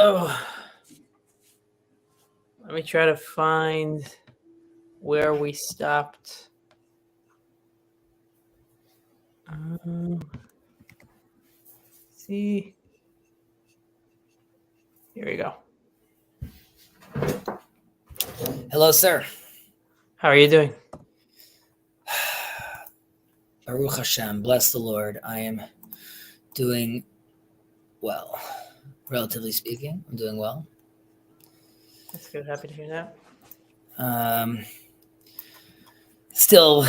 So let me try to find where we stopped. See, here we go. Hello, sir. How are you doing? Baruch Hashem, bless the Lord. I am doing well, relatively speaking. I'm doing well. That's good. Happy to hear that. Still,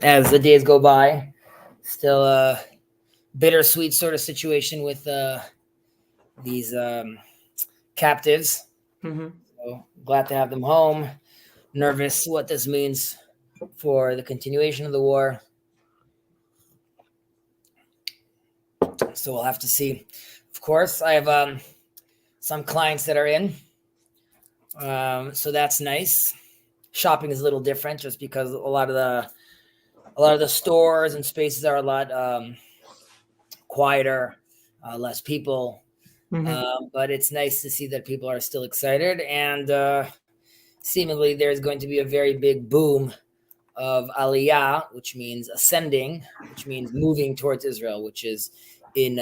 as the days go by, still a bittersweet sort of situation with these captives. Mm-hmm. So glad to have them home. Nervous what this means for the continuation of the war. So we'll have to see. Of course, I have some clients that are in. So that's nice. Shopping is a little different just because a lot of the stores and spaces are a lot quieter, less people. Mm-hmm. But it's nice to see that people are still excited, and seemingly there's going to be a very big boom of aliyah, which means ascending, which means moving towards Israel, which is in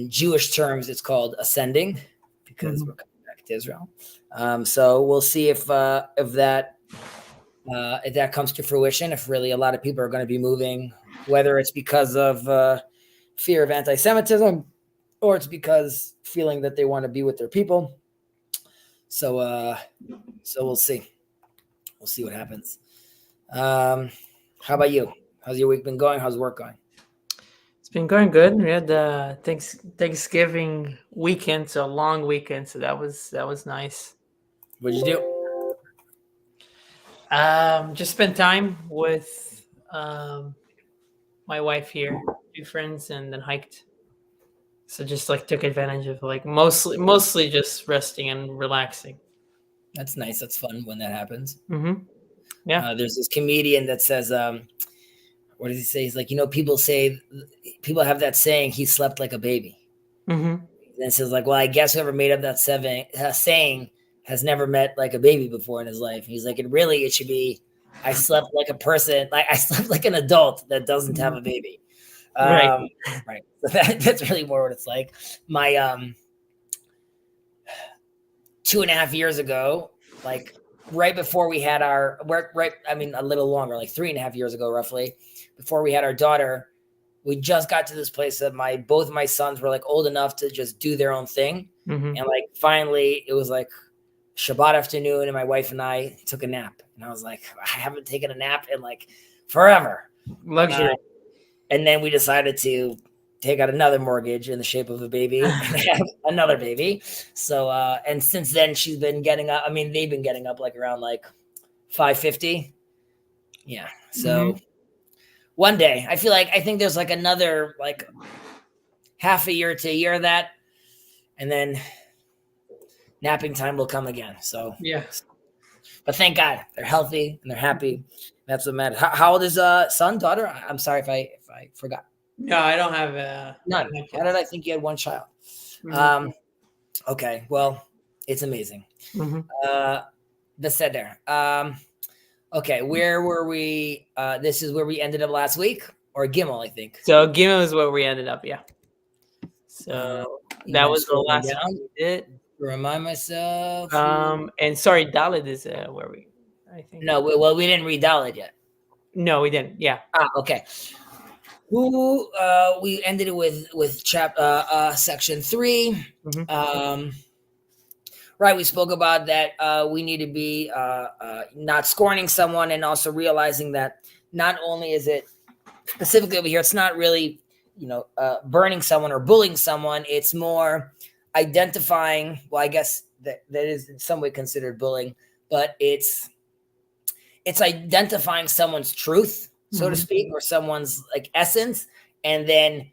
Jewish terms it's called ascending because we're coming back to Israel. So we'll see if that comes to fruition, if really a lot of people are going to be moving, whether it's because of fear of anti-Semitism or it's because feeling that they want to be with their people. So we'll see. We'll see what happens. How about you? How's your week been going? How's work going? It's been going good. We had Thanksgiving weekend, so a long weekend, so that was nice. What did you do? Just spent time with my wife here, two friends, and then hiked. So just took advantage of mostly just resting and relaxing. That's nice. That's fun when that happens. Mm-hmm. Yeah. There's this comedian that says, what does he say? He's like, people have that saying, he slept like a baby. Mm-hmm. And it says well, I guess whoever made up that saying has never met like a baby before in his life. He's like, it should be, I slept like a person, like I slept like an adult that doesn't have a baby. Right. Right. So that's really more what it's like. My 2.5 years ago, right before we had a little longer, 3.5 years ago, roughly, before we had our daughter, we just got to this place that both my sons were old enough to just do their own thing. Mm-hmm. And finally it was Shabbat afternoon and my wife and I took a nap. And I was like, I haven't taken a nap in forever. Luxury. And then we decided to take out another mortgage in the shape of a baby and have another baby. So, and since then she's been getting up. I mean, they've been getting up around 5:50. Yeah. So one day I think there's another half a year to a year of that. And then napping time will come again. So, yeah. But thank God they're healthy and they're happy. That's what matters. How old is son, daughter? I'm sorry if I forgot. No, I don't have none. How did I think you had one child? Mm-hmm. Okay, well, it's amazing. Mm-hmm. The seder. Okay, where were we? This is where we ended up last week, or Gimel, I think. So Gimel is where we ended up. Yeah. So that was the last one we did. Remind myself. And sorry, Dalit is where we. I think. No, we didn't read Dalit yet. No, we didn't. Yeah. Okay. We ended it with section 3. Mm-hmm. Right, we spoke about that we need to be not scorning someone, and also realizing that not only is it specifically over here, it's not really burning someone or bullying someone. It's more identifying. Well, I guess that is in some way considered bullying, but it's identifying someone's truth, so to speak, or someone's essence, and then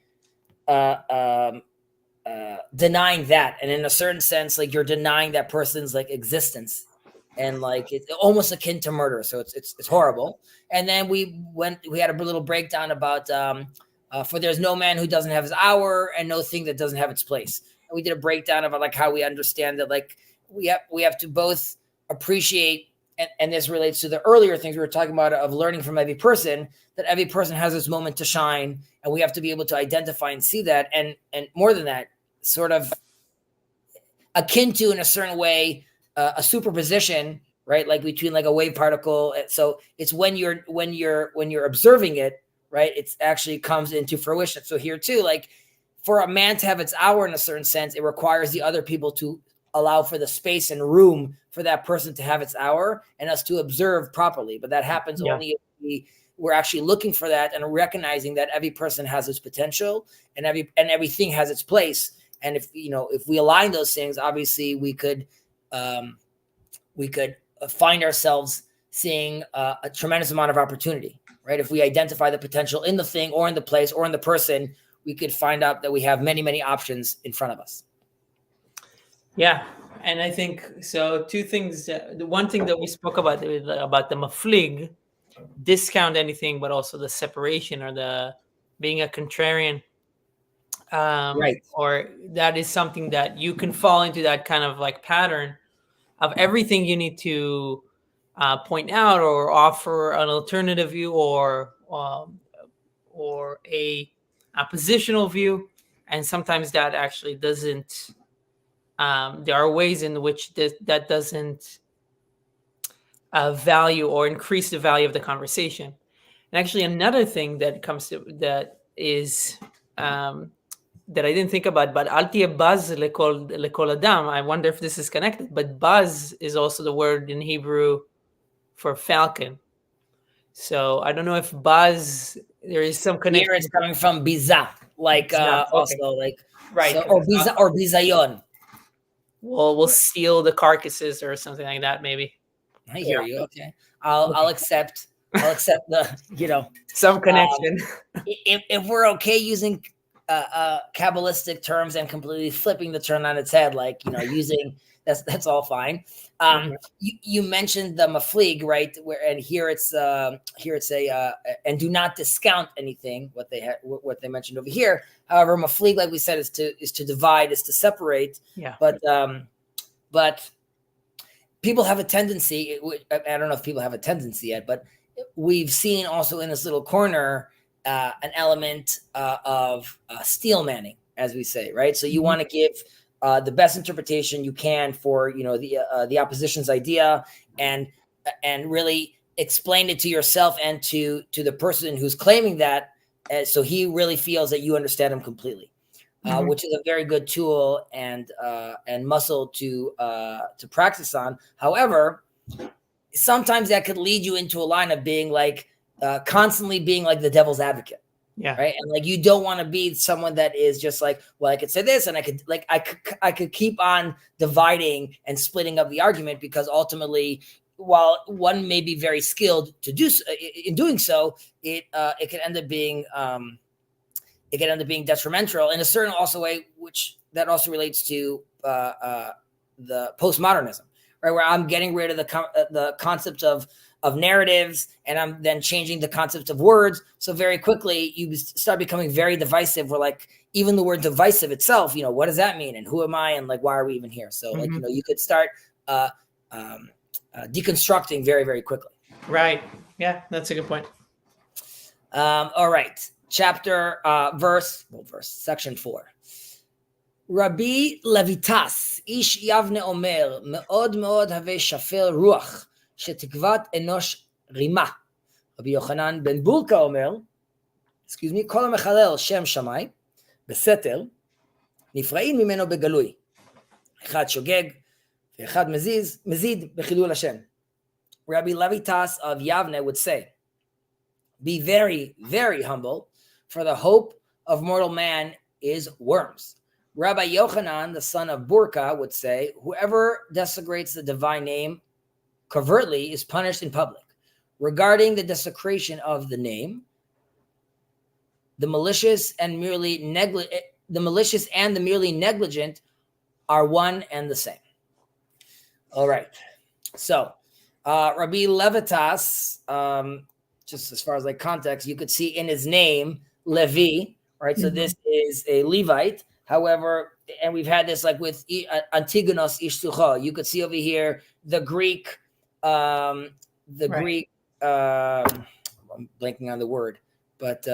denying that. And in a certain sense, you're denying that person's existence, and it's almost akin to murder. So it's horrible. And then we had a little breakdown about for there's no man who doesn't have his hour, and no thing that doesn't have its place. we did a breakdown of like how we understand that like we have to both appreciate, and this relates to the earlier things we were talking about of learning from every person, that every person has this moment to shine, and we have to be able to identify and see that, and more than that, sort of akin to, in a certain way, a superposition, right? Like between like a wave particle. So it's when you're observing it, right? It's actually comes into fruition. So here too, like for a man to have its hour in a certain sense, it requires the other people to allow for the space and room for that person to have its hour and us to observe properly. But that happens only if we're actually looking for that and recognizing that every person has its potential and everything has its place. And if we align those things, obviously we could find ourselves seeing a tremendous amount of opportunity, right? If we identify the potential in the thing or in the place or in the person, we could find out that we have many, many options in front of us. Yeah. And I think so. Two things. The one thing that we spoke about the maflig, discount anything, but also the separation or the being a contrarian. Right. Or that is something that you can fall into that kind of like pattern of everything you need to point out or offer an alternative view or a positional view, and sometimes that actually doesn't. There are ways in which that doesn't value or increase the value of the conversation. And actually, another thing that comes to that is that I didn't think about, but al tiye baz lekol adam. I wonder if this is connected. But baz is also the word in Hebrew for falcon. So I don't know if baz, there is some connection. Here it's coming from biza, like also like right, so, or bizayon. We'll steal the carcasses or something like that, maybe. I hear you. Okay, I'll accept the some connection. If we're okay using Kabbalistic terms and completely flipping the term on its head, like using that's all fine. You mentioned the maflig, right? And here it's a and do not discount anything. What they mentioned over here. However, maflig, like we said, is to divide, is to separate. Yeah. But people have a tendency. I don't know if people have a tendency yet, but we've seen also in this little corner an element of steel manning, as we say, right? So you want to give the best interpretation you can for the opposition's idea, and really explain it to yourself and to the person who's claiming that, so he really feels that you understand him completely, which is a very good tool and muscle to practice on. However, sometimes that could lead you into a line of being like constantly being like the devil's advocate. Yeah. Right. And like, you don't want to be someone that is just like, well, I could say this and I could keep on dividing and splitting up the argument, because ultimately, while one may be very skilled to do in doing so, it can end up being detrimental in a certain also way, which that also relates to the postmodernism, right? Where I'm getting rid of the concept of narratives, and I'm then changing the concept of words. So very quickly you start becoming very divisive, where like even the word divisive itself, what does that mean? And who am I? And like, why are we even here? So like, you could start deconstructing very, very quickly. Right. Yeah, that's a good point. All right. Section 4. Rabbi Levitas, ish Yavne Omer, meod have shafel ruach, שתקוות אנוש רימה. רבי יוחנן בן בורקה אומר, כל המחלל שם שמיים, בסתר, נפרעים ממנו בגלוי. אחד שוגג, ואחד מזיד בחילול השם. Rabbi Levitas of Yavne would say, be very, very humble, for the hope of mortal man is worms. Rabbi Yochanan, the son of Burka, would say, whoever desecrates the divine name covertly is punished in public. Regarding the desecration of the name, the malicious and the merely negligent are one and the same. All right. So, Rabbi Levitas, just as far as like context, you could see in his name Levi, right? So this is a Levite. However, and we've had this like with Antigonos Ishtucho. You could see over here the Greek, I'm blanking on the word, but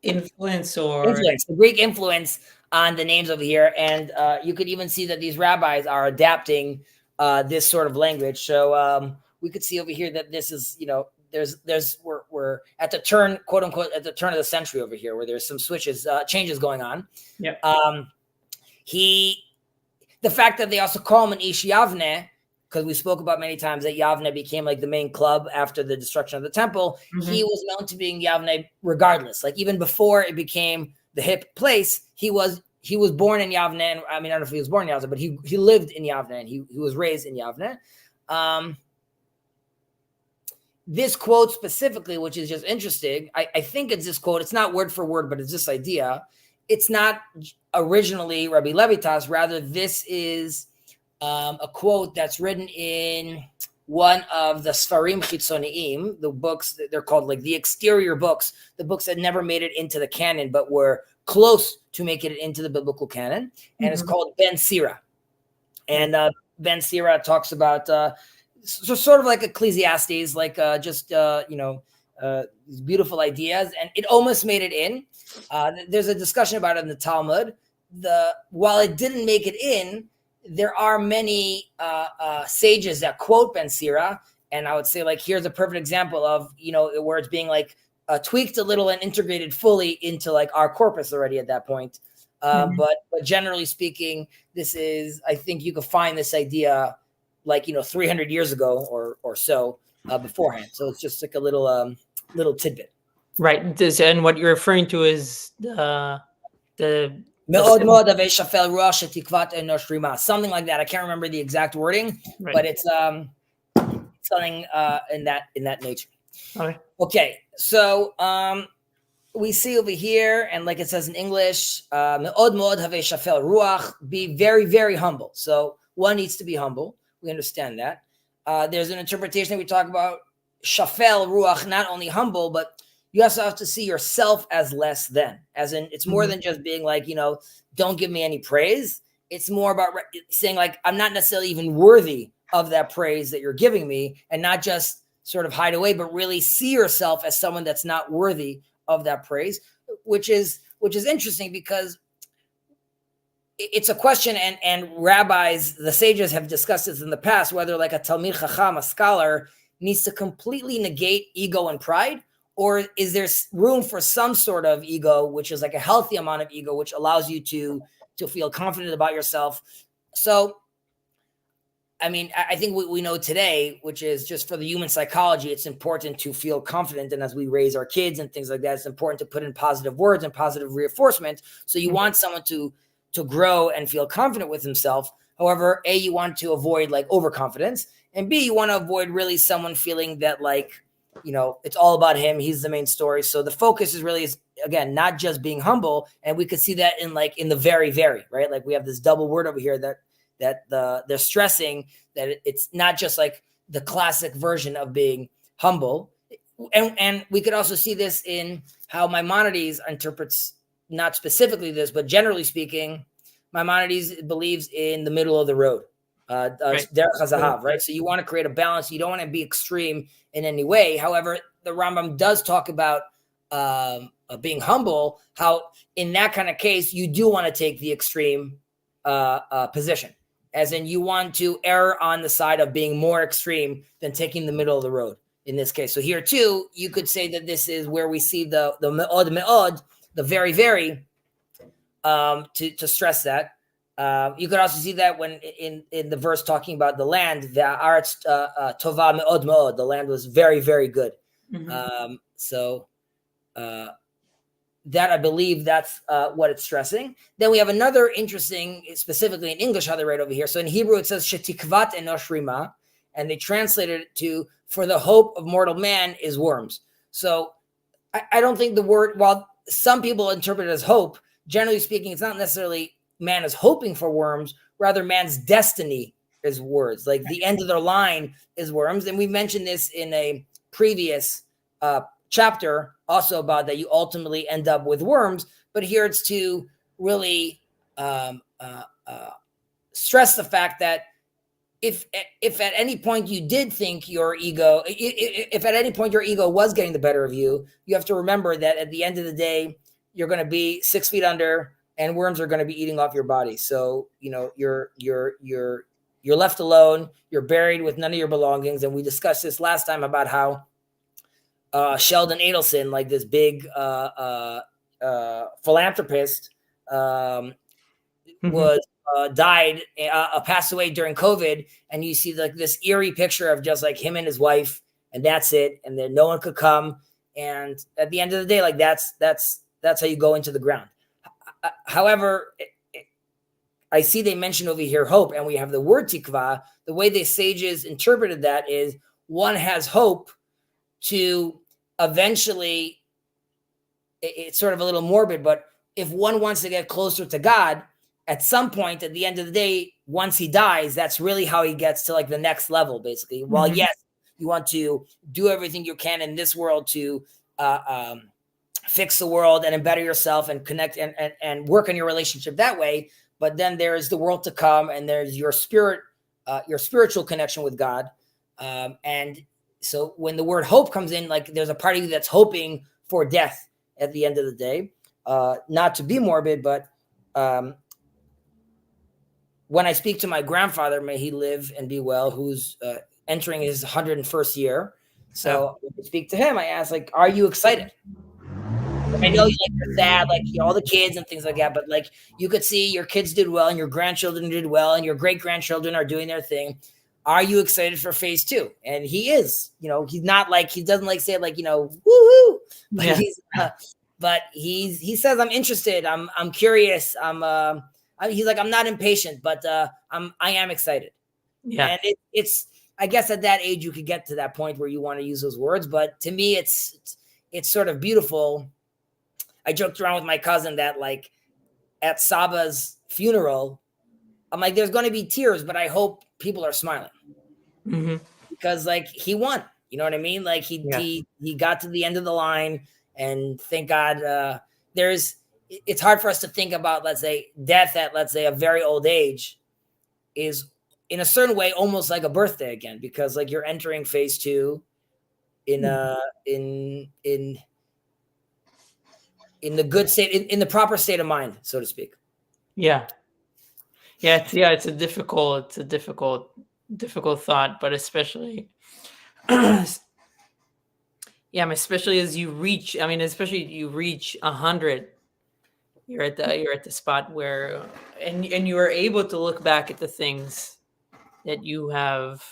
influence the Greek influence on the names over here. And you could even see that these rabbis are adapting this sort of language. So we could see over here that this is, we're at the turn, quote unquote, at the turn of the century over here, where there's some changes going on. Yeah. The fact that they also call him an Ish Yavne, because we spoke about many times that Yavne became like the main club after the destruction of the temple. Mm-hmm. He was known to being Yavne regardless. Like even before it became the hip place, he was born in Yavne. And I mean, I don't know if he was born in Yavne, but he lived in Yavne and he was raised in Yavne. This quote specifically, which is just interesting, I think it's this quote. It's not word for word, but it's this idea. It's not originally Rabbi Levitas. Rather, this is a quote that's written in one of the Sfarim Chitzoniim, the books, they're called like the exterior books, the books that never made it into the canon, but were close to making it into the biblical canon. And it's called Ben Sira. And Ben Sira talks about sort of like Ecclesiastes, like these beautiful ideas. And it almost made it in. There's a discussion about it in the Talmud. While it didn't make it in, there are many sages that quote Ben Sira, and I would say like here's a perfect example of where it's being like tweaked a little and integrated fully into like our corpus already at that point. But generally speaking, this is, I think you could find this idea like 300 years ago or so beforehand. So it's just like a little tidbit. Right. And what you're referring to is the something like that. I can't remember the exact wording, but it's something in that nature. Okay. So we see over here, and like it says in English, be very, very humble. So one needs to be humble. We understand that. There's an interpretation that we talk about shafel ruach, not only humble, but you also have to see yourself as less than, as in it's more than just being like, don't give me any praise. It's more about saying like, I'm not necessarily even worthy of that praise that you're giving me, and not just sort of hide away, but really see yourself as someone that's not worthy of that praise, which is interesting because it's a question, and rabbis, the sages have discussed this in the past, whether like a Talmid Chacham, a scholar, needs to completely negate ego and pride, or is there room for some sort of ego, which is like a healthy amount of ego, which allows you to feel confident about yourself. So, I mean, I think what we know today, which is just for the human psychology, it's important to feel confident. And as we raise our kids and things like that, it's important to put in positive words and positive reinforcement. So you want someone to grow and feel confident with himself. However, A, you want to avoid like overconfidence, and B, you want to avoid really someone feeling that like, it's all about him. He's the main story. So the focus is really, again, not just being humble. And we could see that in the very, very, right? Like we have this double word over here that they're stressing that it's not just like the classic version of being humble. And we could also see this in how Maimonides interprets, not specifically this, but generally speaking, Maimonides believes in the middle of the road. Derech HaZahav, right? So you want to create a balance. You don't want to be extreme in any way. However, the Rambam does talk about being humble, how in that kind of case, you do want to take the extreme position, as in you want to err on the side of being more extreme than taking the middle of the road in this case. So here too, you could say that this is where we see the me'od me'od, the very, very, to stress that. You could also see that when in the verse talking about the land, the aretz tova me'od me'od, the land was very, very good. So that I believe that's what it's stressing. Then we have another interesting, specifically in English, how they write over here. So in Hebrew it says shetikvat enosh rima, and they translated it to for the hope of mortal man is worms. So I don't think the word, while some people interpret it as hope, generally speaking, it's not necessarily man is hoping for worms, rather man's destiny is worms. Like the end of their line is worms. And we mentioned this in a previous chapter also about that you ultimately end up with worms, but here it's to really stress the fact that if at any point you did think your ego, if at any point your ego was getting the better of you, you have to remember that at the end of the day, you're going to be 6 feet under, and worms are going to be eating off your body. So you're left alone. You're buried with none of your belongings. And we discussed this last time about how Sheldon Adelson, like this big philanthropist, was died, passed away during COVID, and you see like this eerie picture of just like him and his wife, and that's it, and then no one could come. And at the end of the day, like that's how you go into the ground. However, I see they mention over here hope, and we have the word tikva. The way the sages interpreted that is one has hope to eventually, it's sort of a little morbid, but if one wants to get closer to God, at some point at the end of the day, once he dies, that's really how he gets to like the next level, basically. While yes, you want to do everything you can in this world to fix the world and better yourself and connect and work on your relationship that way. But then there's the world to come, and there's your spirit, your spiritual connection with God. And so when the word hope comes in, like there's a part of you that's hoping for death at the end of the day. Not to be morbid, but when I speak to my grandfather, may he live and be well, who's entering his 101st year. So when I speak to him, I ask, like, are you excited? I know you're sad, like all the kids and things like that, but like you could see your kids did well and your grandchildren did well and your great-grandchildren are doing their thing. Are you excited for phase 2? And he is, he's not like, he doesn't like say it like, woohoo, but he says, I'm interested. I'm curious. He's like, I'm not impatient, but I am excited. Yeah. And it's, I guess at that age, you could get to that point where you want to use those words. But to me, it's sort of beautiful. I joked around with my cousin that like at Saba's funeral, I'm like, there's going to be tears, but I hope people are smiling because like he won, you know what I mean? Like he got to the end of the line, and thank God it's hard for us to think about, let's say, death at, let's say, a very old age is in a certain way almost like a birthday again, because like you're entering phase 2 in the good state, in the proper state of mind, so to speak. Yeah. It's a difficult thought, but especially especially as you reach, especially you reach 100, you're at the spot where, and you are able to look back at the things that you have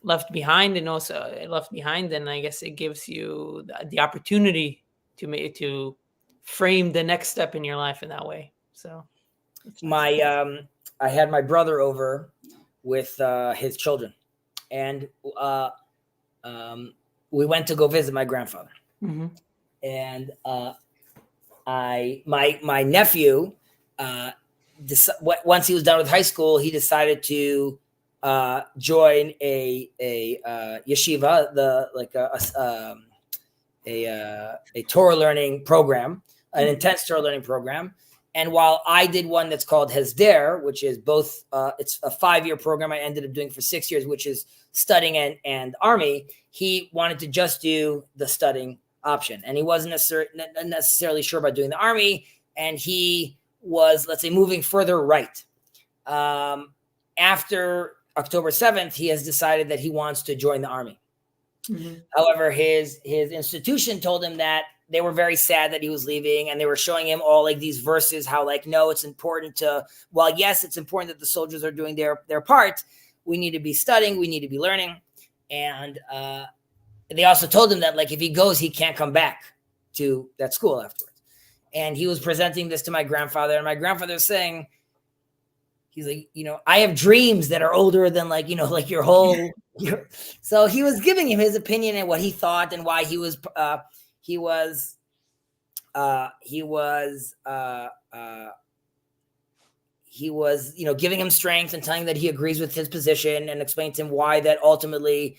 left behind, and then I guess it gives you the opportunity to frame the next step in your life in that way. So I had my brother over with his children, and we went to go visit my grandfather. And my nephew, once he was done with high school, he decided to join a yeshiva, a Torah learning program, an intense Torah learning program. And while I did one that's called Hesder, which is both, it's a 5-year program I ended up doing for 6 years, which is studying and army, he wanted to just do the studying option. And he wasn't necessarily sure about doing the army. And he was, let's say, moving further right. After October 7th, he has decided that he wants to join the army. However, his institution told him that they were very sad that he was leaving, and they were showing him all like these verses, how like, no, it's important to, while yes, it's important that the soldiers are doing their part, we need to be studying, we need to be learning. And they also told him that like, if he goes, he can't come back to that school afterwards. And he was presenting this to my grandfather, and my grandfather was saying, he's like, I have dreams that are older than like, like your whole, so he was giving him his opinion and what he thought and why he was giving him strength and telling that he agrees with his position, and explaining to him why that ultimately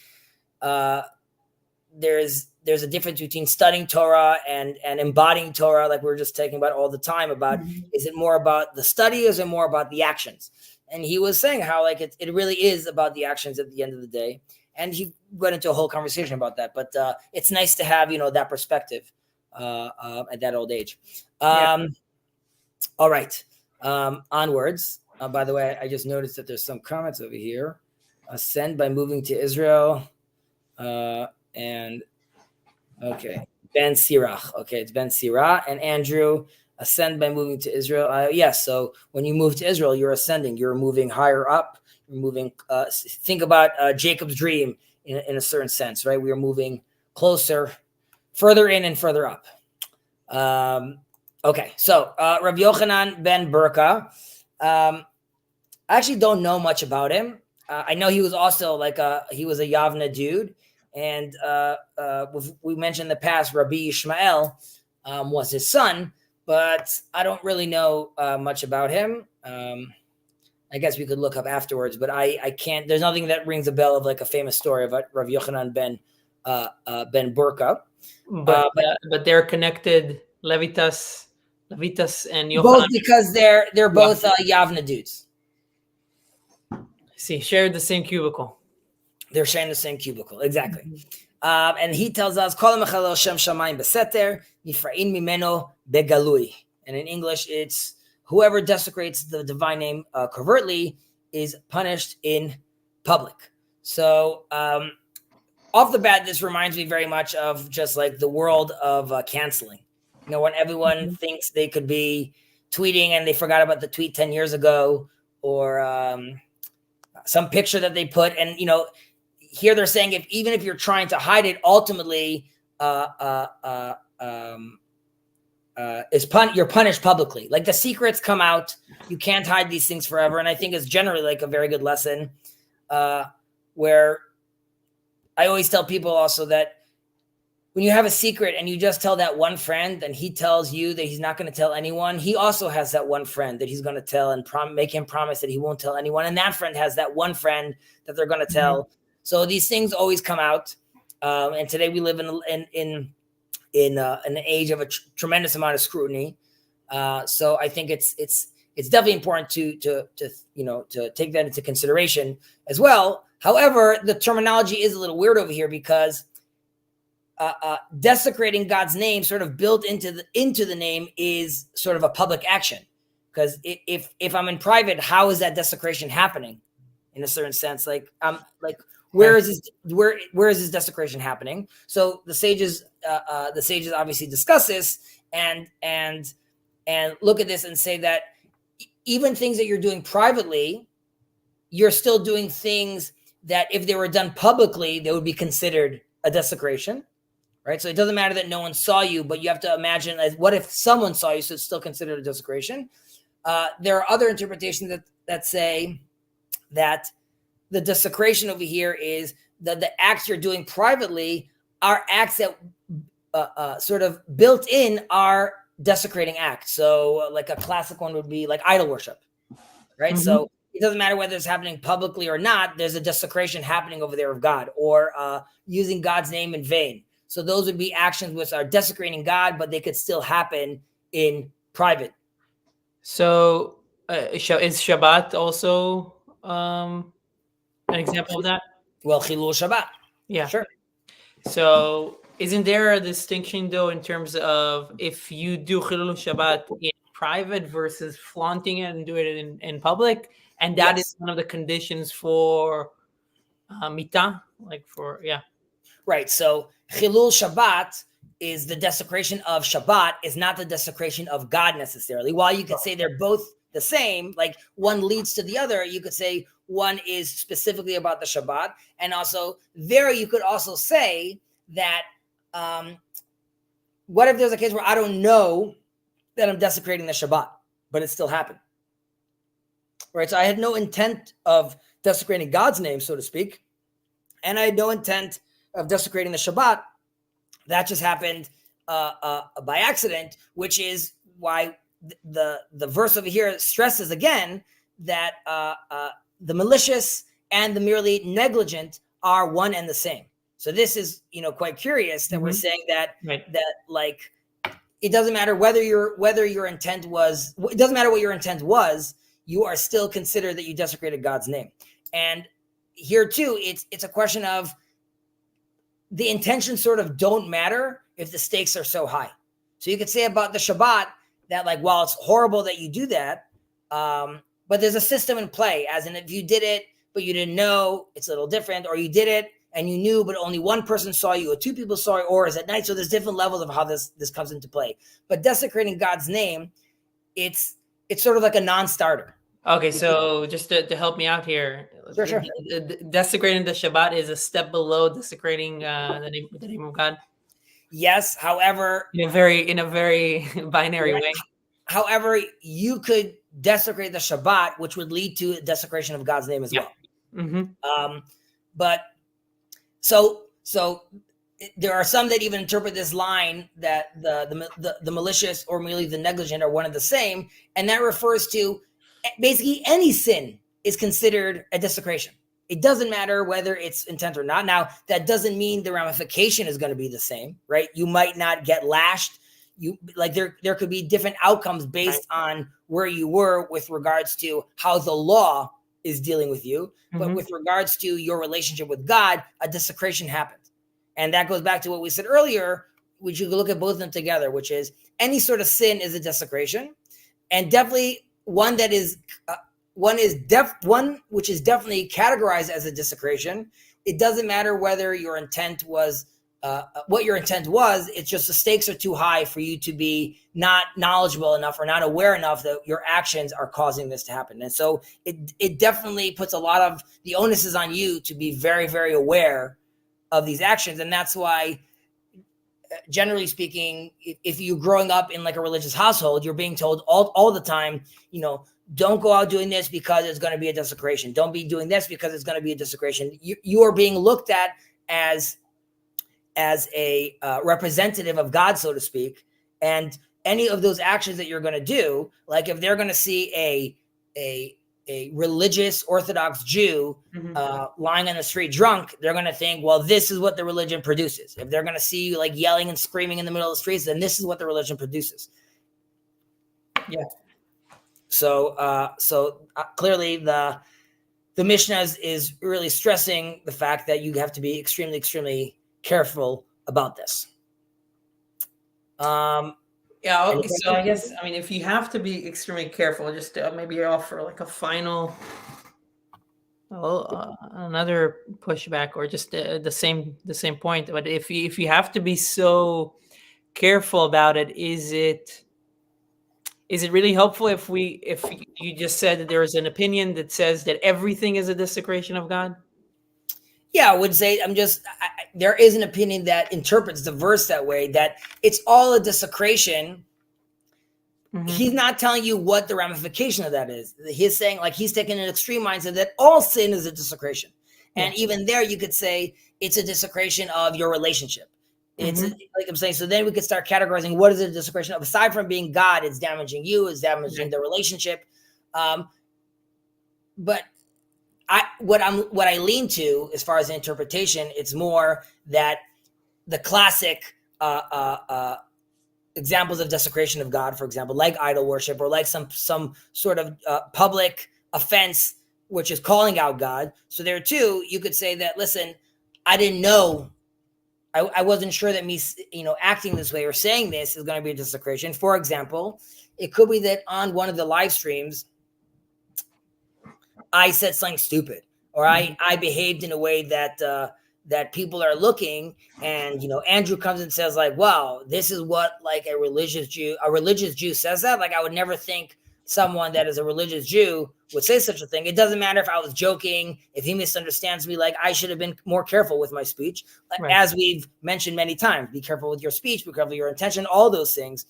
there's there's a difference between studying Torah and embodying Torah, like we were just talking about all the time about, is it more about the study or is it more about the actions? And he was saying how like it really is about the actions at the end of the day. And he went into a whole conversation about that. But it's nice to have, that perspective at that old age. All right. Onwards. By the way, I just noticed that there's some comments over here. Ascend by moving to Israel. And okay, Ben Sirach. Okay, it's Ben Sirach. And Andrew, ascend by moving to Israel. Yes, so when you move to Israel, you're ascending. You're moving higher up. You're moving. Think about Jacob's dream in a certain sense, right? We are moving closer, further in and further up. Okay, so Rabbi Yochanan ben Berka. I actually don't know much about him. I know he was also he was a Yavna dude. And we mentioned in the past, Rabbi Ishmael was his son, but I don't really know much about him. I guess we could look up afterwards, but I can't. There's nothing that rings a bell of like a famous story about Rabbi Yochanan ben Berka. But they're connected, Levitas and Yochanan. Both because they're both Yavna dudes. See, shared the same cubicle. They're sharing the same cubicle, exactly. And he tells us, "Kol mechalel shem shamayim beseter, nifra'in mimeno begalui." And in English, it's whoever desecrates the divine name covertly is punished in public. So, off the bat, this reminds me very much of just like the world of canceling. When everyone thinks they could be tweeting and they forgot about the tweet 10 years ago, or some picture that they put, and here they're saying even if you're trying to hide it, ultimately you're punished publicly. Like the secrets come out, you can't hide these things forever. And I think it's generally like a very good lesson where I always tell people also that when you have a secret and you just tell that one friend and he tells you that he's not going to tell anyone, he also has that one friend that he's going to tell and make him promise that he won't tell anyone. And that friend has that one friend that they're going to tell. So these things always come out. And today we live in an age of a tremendous amount of scrutiny. So I think it's definitely important to take that into consideration as well. However, the terminology is a little weird over here because desecrating God's name sort of built into the name is sort of a public action. Because if I'm in private, how is that desecration happening? In a certain sense, where is this desecration happening? So the sages obviously discuss this and look at this and say that even things that you're doing privately, you're still doing things that if they were done publicly, they would be considered a desecration. Right. So it doesn't matter that no one saw you, but you have to imagine what if someone saw you, so it's still considered a desecration. There are other interpretations that say that the desecration over here is that the acts you're doing privately are acts that sort of built in are desecrating acts. So like a classic one would be like idol worship. Right. So it doesn't matter whether it's happening publicly or not. There's a desecration happening over there of God, or using God's name in vain. So those would be actions which are desecrating God, but they could still happen in private. So is Shabbat also an example of that? Well, Chilul Shabbat. Yeah. Sure. So isn't there a distinction, though, in terms of if you do Chilul Shabbat in private versus flaunting it and do it in public? And that is one of the conditions for Mitah, Right. So Chilul Shabbat is the desecration of Shabbat, is not the desecration of God necessarily. While you could say they're both the same, like one leads to the other, you could say one is specifically about the Shabbat. And also there you could also say that what if there's a case where I don't know that I'm desecrating the Shabbat, but it still happened? Right. So I had no intent of desecrating God's name, so to speak. And I had no intent of desecrating the Shabbat. That just happened by accident, which is why the verse over here stresses again that the malicious and the merely negligent are one and the same. So this is, quite curious that we're saying that Right. like it doesn't matter whether your intent was, it doesn't matter what your intent was, you are still considered that you desecrated God's name. And here too, it's a question of the intentions sort of don't matter if the stakes are so high. So you could say about the Shabbat that, like, while it's horrible that you do that, but there's a system in play, as in if you did it but you didn't know, it's a little different, or you did it and you knew but only one person saw you or two people saw you, or is at night. So there's different levels of how this comes into play. But desecrating God's name, it's sort of like a non-starter. Okay, so just to help me out here, Sure. desecrating the Shabbat is a step below desecrating the name of God. Yes, however, in a very binary way. However, you could desecrate the Shabbat, which would lead to desecration of God's name as well. Mm-hmm. But so there are some that even interpret this line that the malicious or merely the negligent are one and the same, and that refers to basically any sin is considered a desecration. It doesn't matter whether it's intent or not. Now, that doesn't mean the ramification is going to be the same, right? You might not get lashed. There could be different outcomes based on where you were with regards to how the law is dealing with you. But with regards to your relationship with God, a desecration happens. And that goes back to what we said earlier, which you can look at both of them together, which is any sort of sin is a desecration, and definitely one that is one which is definitely categorized as a desecration. It doesn't matter whether your intent was what your intent was. It's just the stakes are too high for you to be not knowledgeable enough or not aware enough that your actions are causing this to happen. And so it definitely puts a lot of the onus is on you to be very, very aware of these actions. And that's why, generally speaking, if you're growing up in like a religious household, you're being told all the time, don't go out doing this because it's going to be a desecration. Don't be doing this because it's going to be a desecration. You are being looked at as a representative of God, so to speak. And any of those actions that you're going to do, like if they're going to see a religious Orthodox Jew lying on the street drunk, they're going to think, well, this is what the religion produces. If they're going to see you like yelling and screaming in the middle of the streets, then this is what the religion produces. Yeah. So clearly the Mishnah is really stressing the fact that you have to be extremely, extremely careful about this. Yeah. Okay, so I guess, if you have to be extremely careful, just maybe offer like a final, another pushback, or just the same point. But if you have to be so careful about it, is it really helpful if you just said that there is an opinion that says that everything is a desecration of God? Yeah, I would say there is an opinion that interprets the verse that way, that it's all a desecration. He's not telling you what the ramification of that is. He's saying, like, he's taking an extreme mindset that all sin is a desecration. And even there, you could say it's a desecration of your relationship. It's like I'm saying. So then we could start categorizing what is a desecration of. Aside from being God, it's damaging you, it's damaging the relationship. But what I lean to as far as the interpretation, it's more that the classic examples of desecration of God, for example, like idol worship, or like some sort of public offense, which is calling out God. So there too, you could say that, listen, I didn't know. I wasn't sure that me, acting this way or saying this is going to be a desecration. For example, it could be that on one of the live streams, I said something stupid, or I behaved in a way that people are looking, and Andrew comes and says, like, wow, this is what like a religious Jew says that. Like, I would never think someone that is a religious Jew would say such a thing. It doesn't matter if I was joking, if he misunderstands me. Like, I should have been more careful with my speech, as we've mentioned many times. Be careful with your speech, be careful with your intention, all those things,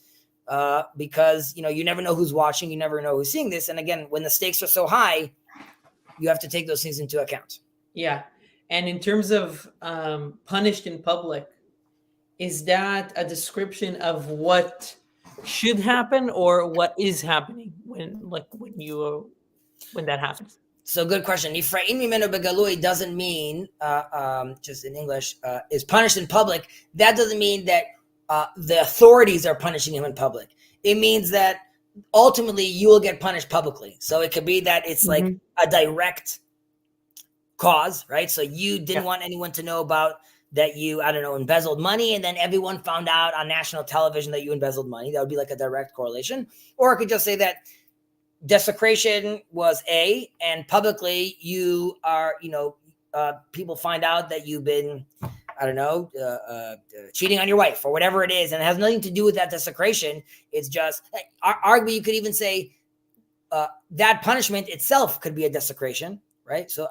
because you never know who's watching, you never know who's seeing this. And again, when the stakes are so high, you have to take those things into account. Yeah. And in terms of punished in public, is that a description of what should happen or what is happening when that happens? So good question. Nifra'im mimenu begalui doesn't mean, just in English, is punished in public. That doesn't mean that the authorities are punishing him in public. It means that ultimately you will get punished publicly. So it could be that it's like a direct cause, right? So you didn't want anyone to know about that you, I don't know, embezzled money, and then everyone found out on national television that you embezzled money. That would be like a direct correlation. Or it could just say that desecration was A, and publicly you are, people find out that you've been, I don't know, cheating on your wife or whatever it is, and it has nothing to do with that desecration. It's just, arguably, you could even say that punishment itself could be a desecration, right? So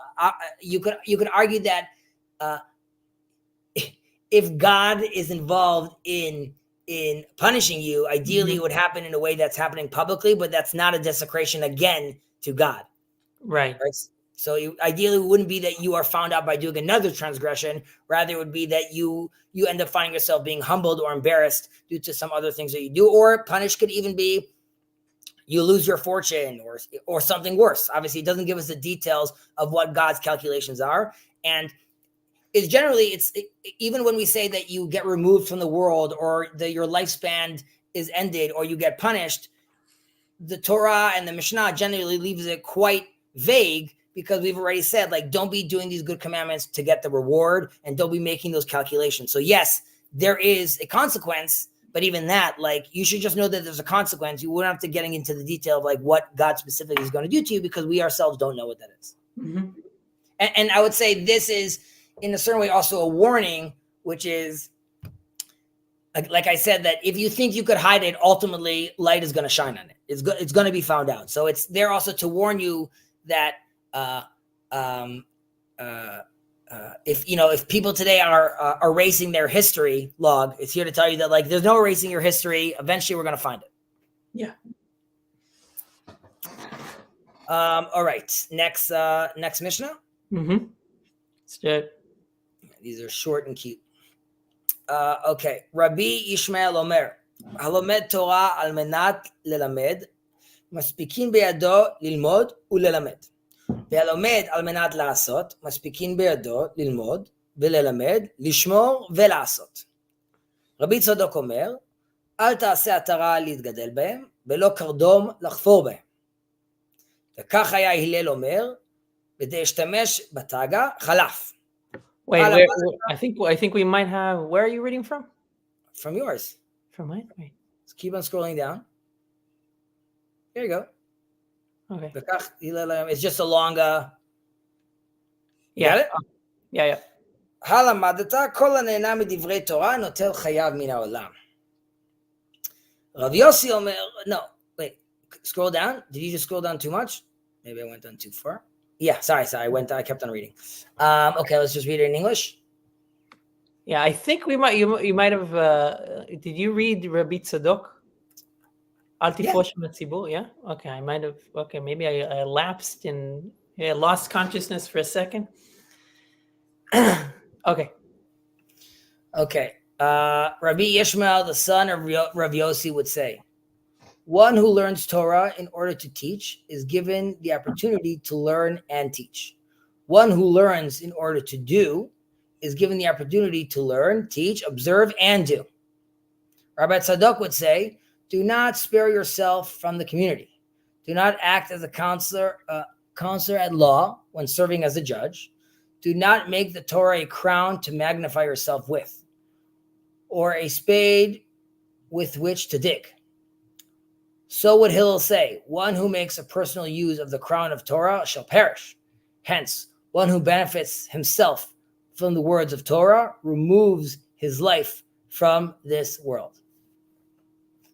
you could argue that if God is involved in punishing you, ideally it would happen in a way that's happening publicly, but that's not a desecration again to God. Right. So ideally it wouldn't be that you are found out by doing another transgression. Rather, it would be that you end up finding yourself being humbled or embarrassed due to some other things that you do, or punished could even be you lose your fortune or something worse. Obviously, it doesn't give us the details of what God's calculations are. And it's generally, even when we say that you get removed from the world or that your lifespan is ended or you get punished, the Torah and the Mishnah generally leaves it quite vague, because we've already said, like, don't be doing these good commandments to get the reward, and don't be making those calculations. So yes, there is a consequence, but even that, like, you should just know that there's a consequence. You wouldn't have to getting into the detail of like what God specifically is going to do to you, because we ourselves don't know what that is. And I would say this is, in a certain way, also a warning, which is, like I said, that if you think you could hide it, ultimately light is going to shine on it. It's going to be found out. So it's there also to warn you that if people today are erasing their history log, it's here to tell you that, like, there's no erasing your history. Eventually, we're going to find it. Yeah. All right. Next Mishnah. Let's do it. These are short and cute. Okay. Rabbi Ishmael Omer, halomed Torah al menat lelamed, מספיקים בידו ללמוד וללמד. והלומד על מנת לעשות, מספיקים בידו ללמוד וללמד, לשמור ולעשות. רבי צדוק אומר, אל תעשה עטרה להתגדל בהם, ולא קרדום לחפור בהם. וכך היה הלל אומר, ודאשתמש בתגה חלף. Wait, I think we might have. Where are you reading from? From yours. From mine? Wait. Let's keep on scrolling down. There you go. Okay. It's just a long. Yeah. Got it? Yeah. הלמדת כל הנהנה מדברי תורה נוטל חייו מן העולם. רב יוסי אומר, no, wait, scroll down. Did you just scroll down too much? Maybe I went down too far. Yeah, sorry. I kept on reading. Okay, let's just read it in English. Yeah, I think we might. You might have. Did you read Rabbi Tzadok? Al tifosh metzibur. Yeah. Okay, I might have. Okay, maybe I lapsed and lost consciousness for a second. Okay. Rabbi Ishmael, the son of Rav Yossi, would say, one who learns Torah in order to teach is given the opportunity to learn and teach. One who learns in order to do is given the opportunity to learn, teach, observe, and do. Rabbi Tzadok would say, do not spare yourself from the community. Do not act as a counselor at law when serving as a judge. Do not make the Torah a crown to magnify yourself with, or a spade with which to dig. So would Hillel say, one who makes a personal use of the crown of Torah shall perish. Hence, one who benefits himself from the words of Torah removes his life from this world.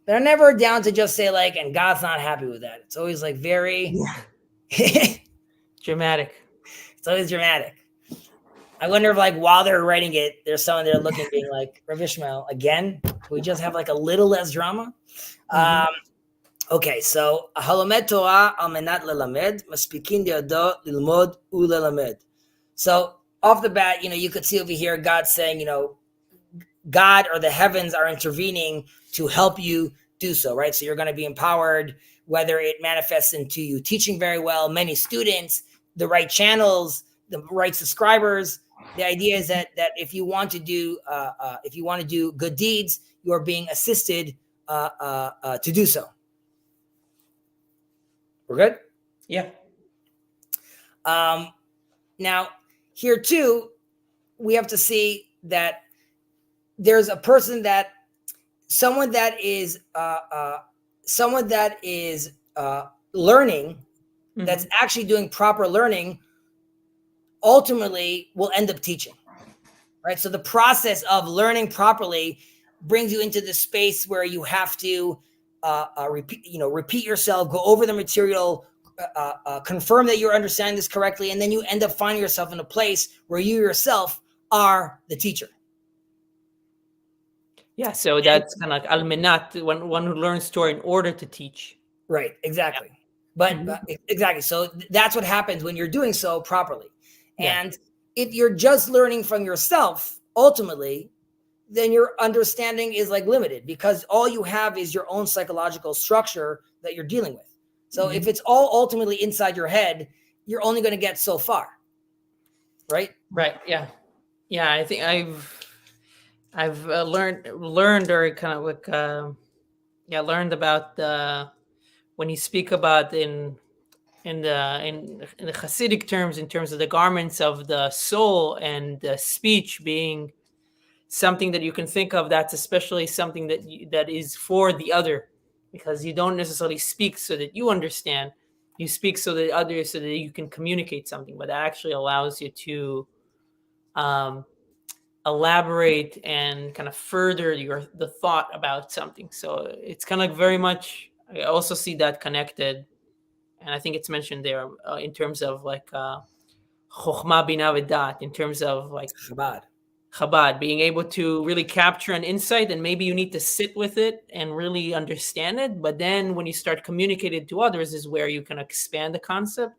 They're never down to just say, like, and God's not happy with that. It's always like very dramatic. It's always dramatic. I wonder if, like, while they're writing it, there's someone there looking, being like, Rav Ishmael, again, can we just have like a little less drama? Okay, so halomed Torah al menat lelamed, maspikin biado lilmod ulelamed. So off the bat, you could see over here God saying, God or the heavens are intervening to help you do so, right? So you're going to be empowered, whether it manifests into you teaching very well, many students, the right channels, the right subscribers. The idea is that if you want to do good deeds, you are being assisted to do so. We're good? Yeah. Now, here too, we have to see that there's a person that someone that is learning, that's actually doing proper learning, ultimately will end up teaching, right? So the process of learning properly brings you into the space where you have to repeat yourself, go over the material, confirm that you're understanding this correctly, and then you end up finding yourself in a place where you yourself are the teacher. Yeah, so that's kind of like almenat, one who learns Torah in order to teach. Right, exactly. Yeah. But exactly. So that's what happens when you're doing so properly. Yeah. And if you're just learning from yourself, ultimately, then your understanding is like limited, because all you have is your own psychological structure that you're dealing with. So if it's all ultimately inside your head, you're only going to get so far. Right? Right. Yeah. Yeah. I think I've learned or kind of like learned about when you speak about in the Hasidic terms, in terms of the garments of the soul and the speech being something that you can think of, that's especially something that is for the other, because you don't necessarily speak so that you understand. You speak so that others, so that you can communicate something, but that actually allows you to elaborate and kind of further the thought about something. So it's kind of very much, I also see that connected, and I think it's mentioned there in terms of like chokhmah bina v'dat, in terms of like Chabad, being able to really capture an insight, and maybe you need to sit with it and really understand it. But then when you start communicating to others is where you can expand the concept.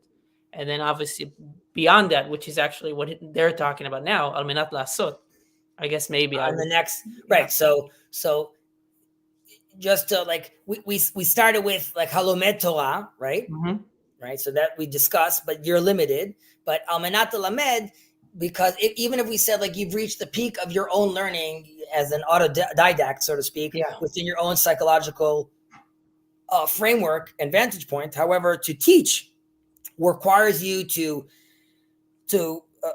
And then obviously beyond that, which is actually what they're talking about now, al menat lasot. I guess maybe on the next, right. So just to like, we started with like halomed Torah, right? Right. So that we discussed, but you're limited. But al menat lamed, because even if we said like you've reached the peak of your own learning as an autodidact, so to speak, within your own psychological framework and vantage point, however, to teach requires you to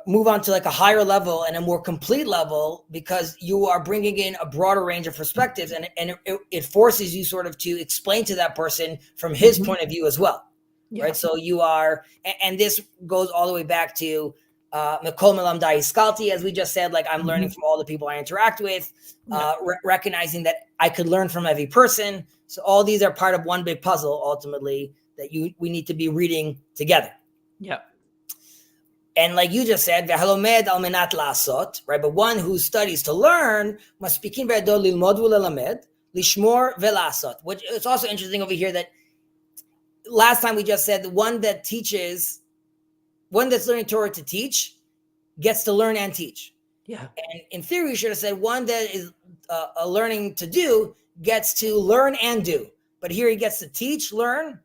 move on to like a higher level and a more complete level, because you are bringing in a broader range of perspectives, and it forces you sort of to explain to that person from his point of view as well. Right. So you are, and this goes all the way back to Mikol Melamdai Iskalti, as we just said, like I'm learning from all the people I interact with, recognizing that I could learn from every person. So all these are part of one big puzzle, ultimately, that we need to be reading together. Yeah. And like you just said, v'halomed al menat la'asot, right? But one who studies to learn, maspikin be'ado lilmod v'lelamed, lishmor ve'la'asot. Which it's also interesting over here that last time we just said the one that teaches, one that's learning Torah to teach, gets to learn and teach. Yeah. And in theory, you should have said one that is learning to do gets to learn and do. But here he gets to teach, learn,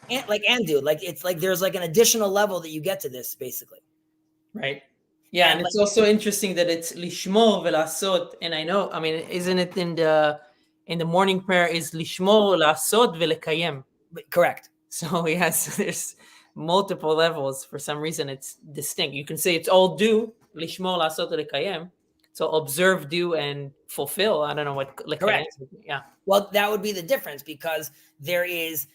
and do. Like it's like there's like an additional level that you get to this, basically. Right. Yeah, and it's also interesting that it's lishmo velasot. And I know, I mean, isn't it in the morning prayer is lishmo lasot velekayem? Correct. So yes, there's multiple levels. For some reason, it's distinct. You can say it's all do, lishmo lasot lekayem. So observe, do, and fulfill. I don't know what lekayem is. Yeah. Well, that would be the difference, because there is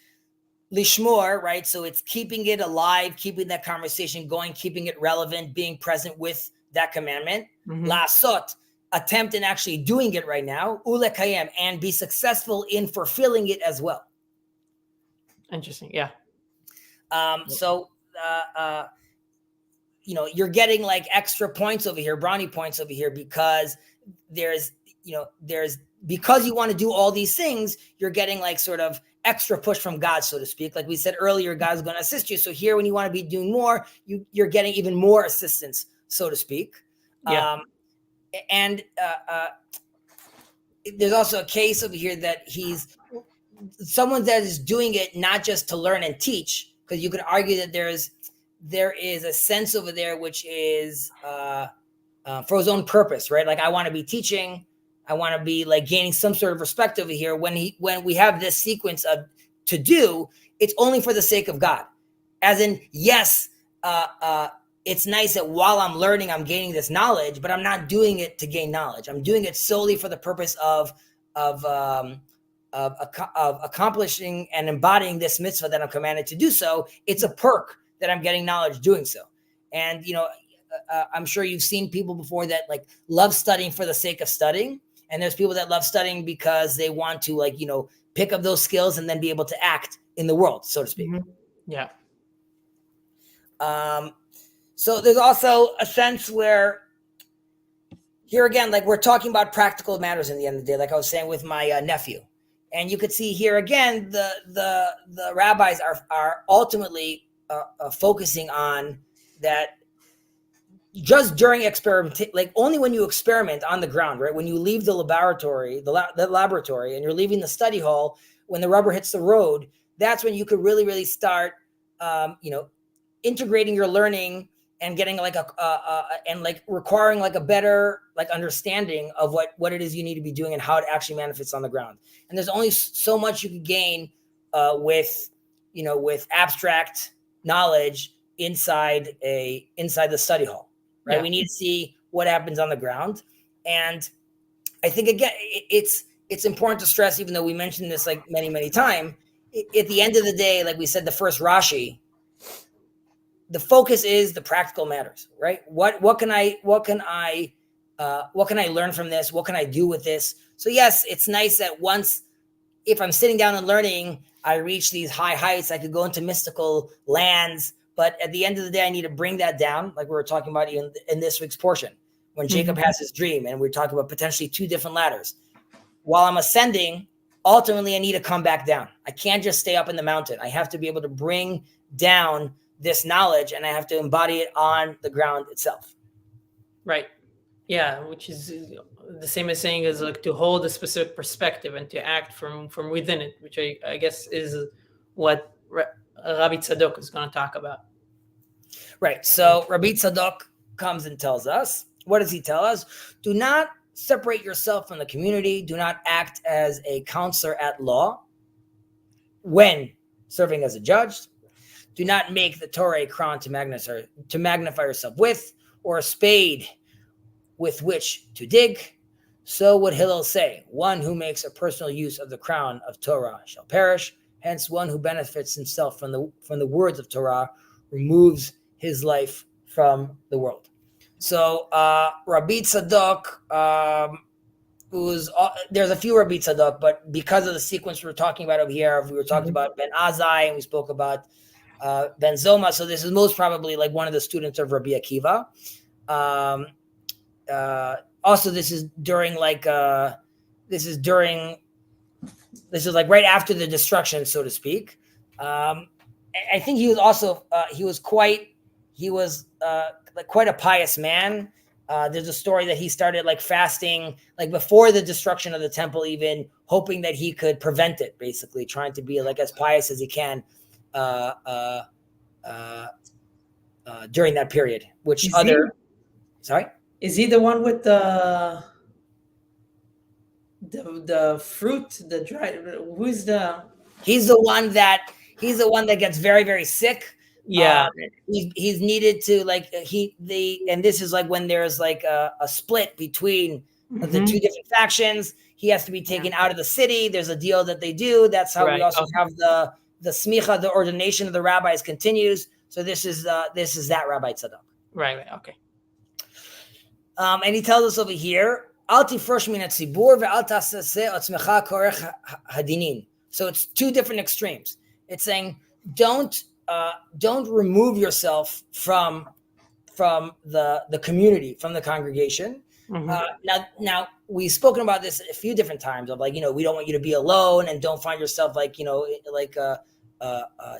lishmor, right? So it's keeping it alive, keeping that conversation going, keeping it relevant, being present with that commandment. Lasot, attempt in actually doing it right now. Ulekayem, and be successful in fulfilling it as well. Interesting. Yeah. So, you're getting like extra points over here, brownie points over here, because because you want to do all these things, you're getting like sort of extra push from God, so to speak. Like we said earlier, God's going to assist you. So here, when you want to be doing more, you're getting even more assistance, so to speak. Yeah. And there's also a case over here that he's someone that is doing it not just to learn and teach, because you could argue that there's there is a sense over there which is for his own purpose, right? Like, I want to be teaching, I want to be like gaining some sort of respect over here. When we have this sequence of to do, it's only for the sake of God. As in, yes, it's nice that while I'm learning, I'm gaining this knowledge, but I'm not doing it to gain knowledge. I'm doing it solely for the purpose of accomplishing and embodying this mitzvah that I'm commanded to do so. It's a perk that I'm getting knowledge doing so. And, I'm sure you've seen people before that like love studying for the sake of studying. And there's people that love studying because they want to like, pick up those skills and then be able to act in the world, so to speak. Mm-hmm. Yeah. So there's also a sense where here again, like we're talking about practical matters in the end of the day, like I was saying with my nephew. And you could see here again, the rabbis are ultimately focusing on that just during experiment, like only when you experiment on the ground, right? When you leave the laboratory, the laboratory, and you're leaving the study hall, when the rubber hits the road, that's when you could really, really start, integrating your learning and getting like and like requiring like a better like understanding of what it is you need to be doing and how it actually manifests on the ground. And there's only so much you can gain with abstract knowledge inside the study hall. Right. Yeah. We need to see what happens on the ground. And I think, again, it's important to stress, even though we mentioned this like many, many times, at the end of the day, like we said, the first Rashi, the focus is the practical matters, right? What can I learn from this? What can I do with this? So yes, it's nice that if I'm sitting down and learning, I reach these high heights, I could go into mystical lands. But at the end of the day, I need to bring that down, like we were talking about in this week's portion, when Jacob has his dream, and we're talking about potentially two different ladders. While I'm ascending, ultimately, I need to come back down. I can't just stay up in the mountain. I have to be able to bring down this knowledge, and I have to embody it on the ground itself. Right. Yeah, which is the same as saying is like to hold a specific perspective and to act from within it, which I guess is what Rabbi Tzadok is going to talk about. Right. So Rabbi Tzadok comes and tells us, what does he tell us? Do not separate yourself from the community. Do not act as a counselor at law when serving as a judge. Do not make the Torah a crown to magnify yourself with, or a spade with which to dig. So would Hillel say, one who makes a personal use of the crown of Torah shall perish. Hence, one who benefits himself from the words of Torah removes his life from the world. So Rabbi Tzadok, there's a few Rabbi Tzadok, but because of the sequence we're talking about over here, we were talking about Ben Azai and we spoke about Ben Zoma. So this is most probably like one of the students of Rabbi Akiva. Also, this is right after the destruction, so to speak. I think he was also quite a pious man. There's a story that he started like fasting like before the destruction of the temple, even hoping that he could prevent it, basically trying to be like as pious as he can during that period. Is he the one with the fruit, the dried? Who's the? He's the one that gets very, very sick. Yeah, he's needed to and this is like when there's like a split between the two different factions. He has to be taken out of the city. There's a deal that they do. That's how we also have the smicha, the ordination of the rabbis continues. So this is that Rabbi Tzadok. Right. Okay. And he tells us over here, Al tifrosh min hatzibur ve'al tasaseh atzmecha korech hadinin. So it's two different extremes. It's saying don't remove yourself from the community, from the congregation. Now we've spoken about this a few different times of we don't want you to be alone and don't find yourself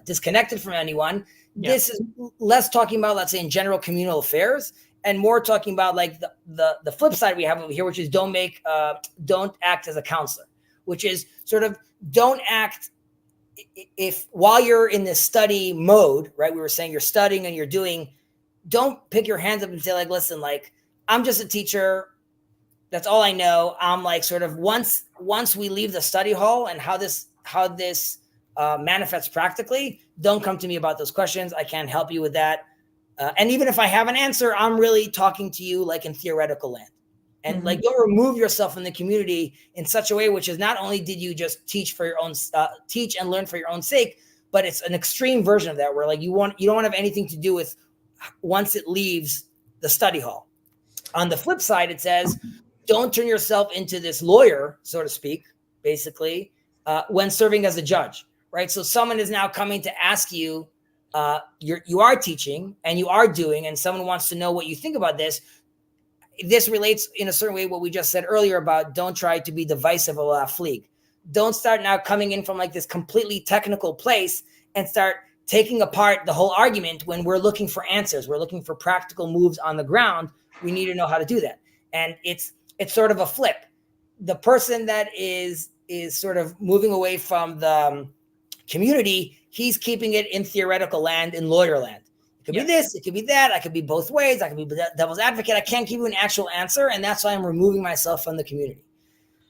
disconnected from anyone. Yeah. This is less talking about, let's say, in general communal affairs, and more talking about like the flip side we have over here, which is don't act as a counselor, which is sort of don't act if while you're in this study mode, right, we were saying you're studying and you're doing, don't pick your hands up and say like, listen, like, I'm just a teacher. That's all I know. I'm like, sort of once we leave the study hall and how this manifests practically, don't come to me about those questions. I can't help you with that. And even if I have an answer, I'm really talking to you like in theoretical land. And like, you'll remove yourself from the community in such a way, which is not only did you just teach for your own, teach and learn for your own sake, but it's an extreme version of that where like you don't want to have anything to do with once it leaves the study hall. On the flip side, it says, don't turn yourself into this lawyer, so to speak, basically, when serving as a judge, right? So someone is now coming to ask you, you are teaching and you are doing, and someone wants to know what you think about this. This relates in a certain way what we just said earlier about don't try to be divisive or fleek. Don't start now coming in from like this completely technical place and start taking apart the whole argument when we're looking for answers. We're looking for practical moves on the ground. We need to know how to do that. And it's sort of a flip. The person that is sort of moving away from the community, he's keeping it in theoretical land, in lawyer land. It could be this, it could be that. I could be both ways. I could be devil's advocate. I can't give you an actual answer, and that's why I'm removing myself from the community.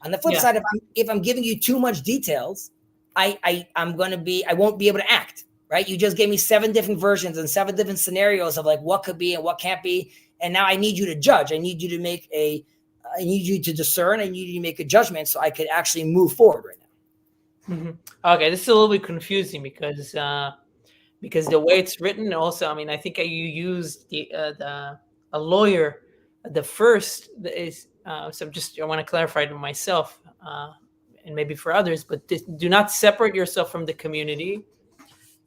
On the flip side, if I'm giving you too much details, I won't be able to act, right? You just gave me 7 different versions and 7 different scenarios of like what could be and what can't be. And now I need you to judge. I need you to discern. I need you to make a judgment so I could actually move forward right now. Okay, this is a little bit confusing because the way it's written also, I mean, I think you used a lawyer. The first is, so I want to clarify to myself and maybe for others, but do not separate yourself from the community.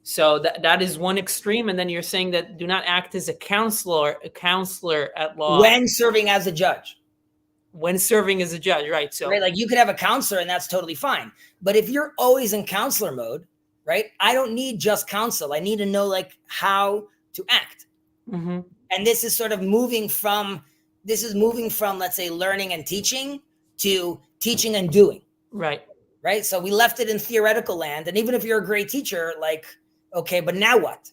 So that is one extreme. And then you're saying that do not act as a counselor at law. When serving as a judge. When serving as a judge, right? So right, like you could have a counselor and that's totally fine. But if you're always in counselor mode, right? I don't need just counsel. I need to know like how to act. And this is sort of moving from, let's say, learning and teaching to teaching and doing. Right. So we left it in theoretical land. And even if you're a great teacher, like, okay, but now what?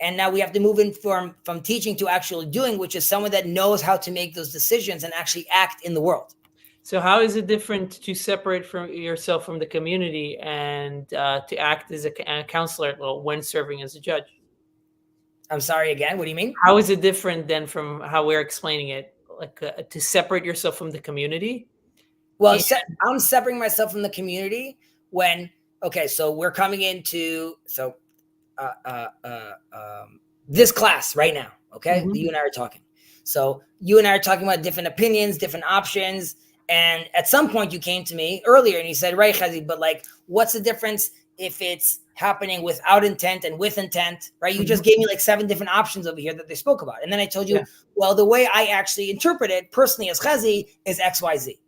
And now we have to move in from teaching to actually doing, which is someone that knows how to make those decisions and actually act in the world. So how is it different to separate from yourself from the community and to act as a counselor when serving as a judge? I'm sorry, again, what do you mean? How is it different than from how we're explaining it? Like to separate yourself from the community? Well, I'm separating myself from the community when, okay, so we're coming into, this class right now, okay? You and I are talking. So you and I are talking about different opinions, different options. And at some point you came to me earlier and you said, right, Chezi, but like, what's the difference if it's happening without intent and with intent, right? You just gave me like 7 different options over here that they spoke about. And then I told you, well, the way I actually interpret it personally as Chezi is XYZ,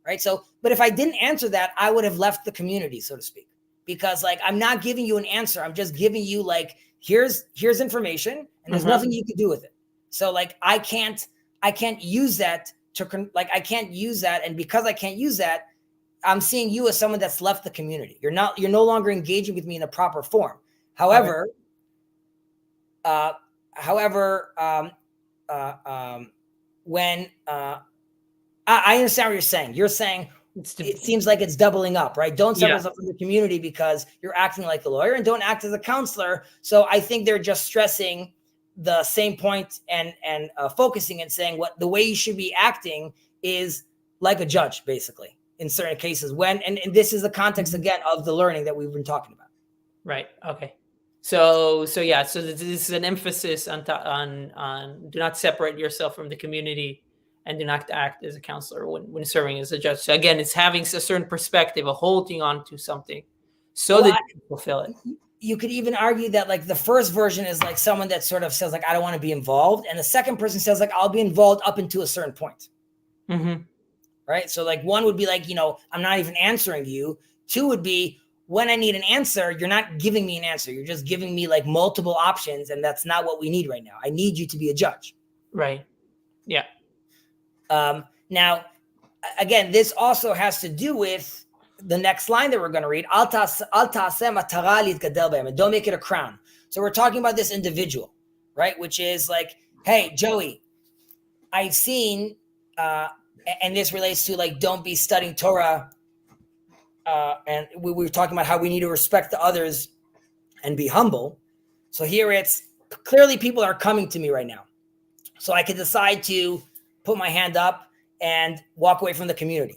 right? So, but if I didn't answer that, I would have left the community, so to speak, because like, I'm not giving you an answer. I'm just giving you like, here's information and there's nothing you can do with it. So like, I can't use that I can't use that. And because I can't use that, I'm seeing you as someone that's left the community. You're no longer engaging with me in a proper form. However, when I understand what you're saying. You're saying it seems like it's doubling up, right? Don't separate yourself from the community because you're acting like a lawyer, and don't act as a counselor. So I think they're just stressing the same point and focusing and saying what the way you should be acting is like a judge, basically, in certain cases. And this is the context again of the learning that we've been talking about. Right. Okay. So this is an emphasis on do not separate yourself from the community and do not act as a counselor when serving as a judge. So again, it's having a certain perspective of holding on to something so that you can fulfill it. You could even argue that like the first version is like someone that sort of says like, I don't want to be involved. And the second person says like, I'll be involved up until a certain point. Right. So like one would be like, I'm not even answering you. 2 would be when I need an answer, you're not giving me an answer. You're just giving me like multiple options. And that's not what we need right now. I need you to be a judge. Right. Yeah. Now, again, this also has to do with the next line that we're going to read, Al ta'aseh matara litgadel b'hem, and don't make it a crown. So we're talking about this individual, right? Which is like, hey, Joey, I've seen, and this relates to like, don't be studying Torah. And we were talking about how we need to respect the others and be humble. So here it's clearly people are coming to me right now. So I could decide to put my hand up and walk away from the community.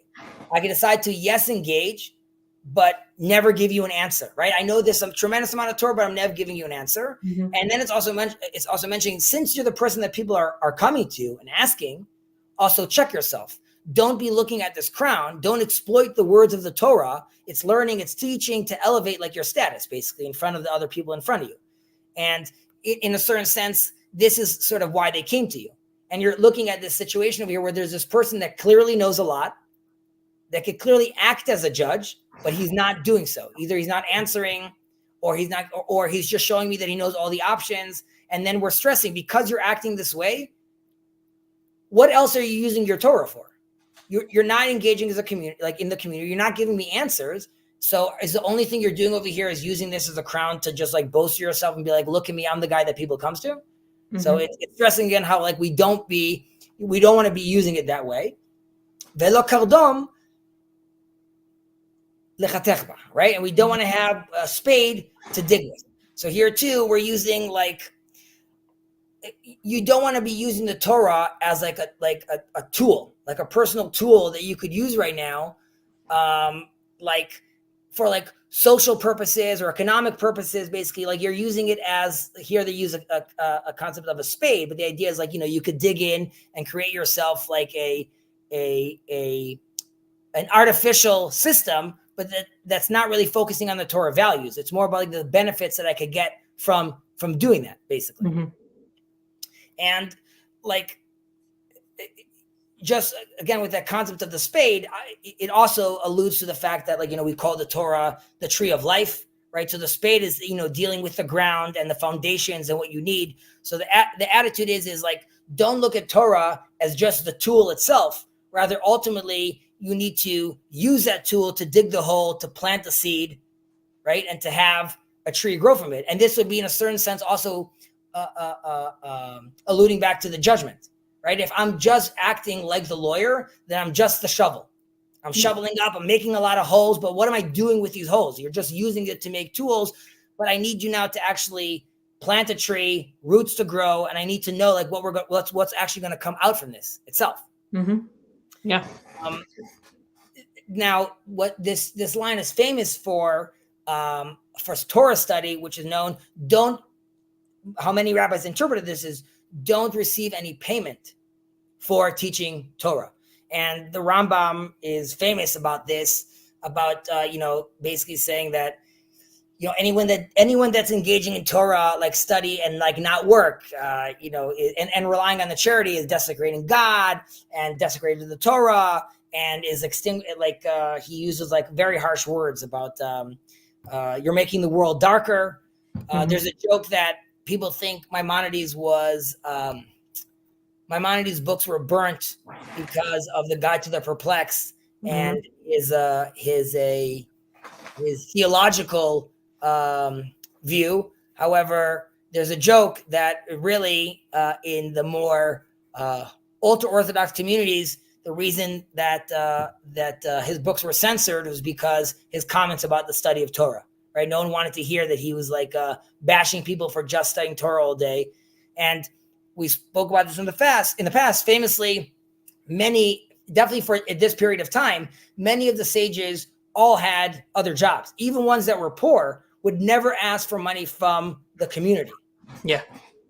I can decide to, yes, engage, but never give you an answer, right? I know there's some tremendous amount of Torah, but I'm never giving you an answer. Mm-hmm. And then it's also mentioning, since you're the person that people are coming to and asking, also check yourself. Don't be looking at this crown. Don't exploit the words of the Torah. It's learning, it's teaching to elevate like your status, basically, in front of the other people in front of you. And in a certain sense, this is sort of why they came to you. And you're looking at this situation over here where there's this person that clearly knows a lot, that could clearly act as a judge, but he's not doing so. Either he's not answering, or he's just showing me that he knows all the options. And then we're stressing, because you're acting this way, what else are you using your Torah for? You're not engaging as a community, like in the community. You're not giving me answers. So is the only thing you're doing over here is using this as a crown to just like boast yourself and be like, look at me, I'm the guy that people comes to. Mm-hmm. So it's stressing again how like we don't want to be using it that way. Velo kardom lechatech ba, right? And we don't want to have a spade to dig with. So here too, we're using like, you don't want to be using the Torah as like a tool, like a personal tool that you could use right now, like for like social purposes or economic purposes. Basically, like you're using it as, here they use a concept of a spade, but the idea is like, you know, you could dig in and create yourself like an artificial system, but that's not really focusing on the Torah values. It's more about like the benefits that I could get from doing that, basically. Mm-hmm. And like, just again, with that concept of the spade, it also alludes to the fact that, like, you know, we call the Torah the tree of life, right? So the spade is, you know, dealing with the ground and the foundations and what you need. So the attitude is like, don't look at Torah as just the tool itself. Rather, ultimately, you need to use that tool to dig the hole, to plant the seed, right? And to have a tree grow from it. And this would be, in a certain sense, also alluding back to the judgment, right? If I'm just acting like the lawyer, then I'm just the shovel. I'm shoveling up, I'm making a lot of holes, but what am I doing with these holes? You're just using it to make tools, but I need you now to actually plant a tree, roots to grow, and I need to know like what's actually going to come out from this itself. Mm-hmm. Yeah. Now, what this line is famous for Torah study, which is known, how many rabbis interpreted this is, don't receive any payment for teaching Torah. And the Rambam is famous about this, about, basically saying that, you know, anyone that's engaging in Torah, like study and like not work, and relying on the charity is desecrating God and desecrating the Torah, and is he uses like very harsh words about you're making the world darker. Mm-hmm. There's a joke that people think Maimonides books were burnt because of the Guide to the Perplexed, mm-hmm. and his theological view. However, there's a joke that really in the more ultra-Orthodox communities, the reason that his books were censored was because his comments about the study of Torah. Right? No one wanted to hear that he was like bashing people for just studying Torah all day. And we spoke about this in the past, famously, definitely for this period of time, many of the sages all had other jobs. Even ones that were poor would never ask for money from the community. Yeah.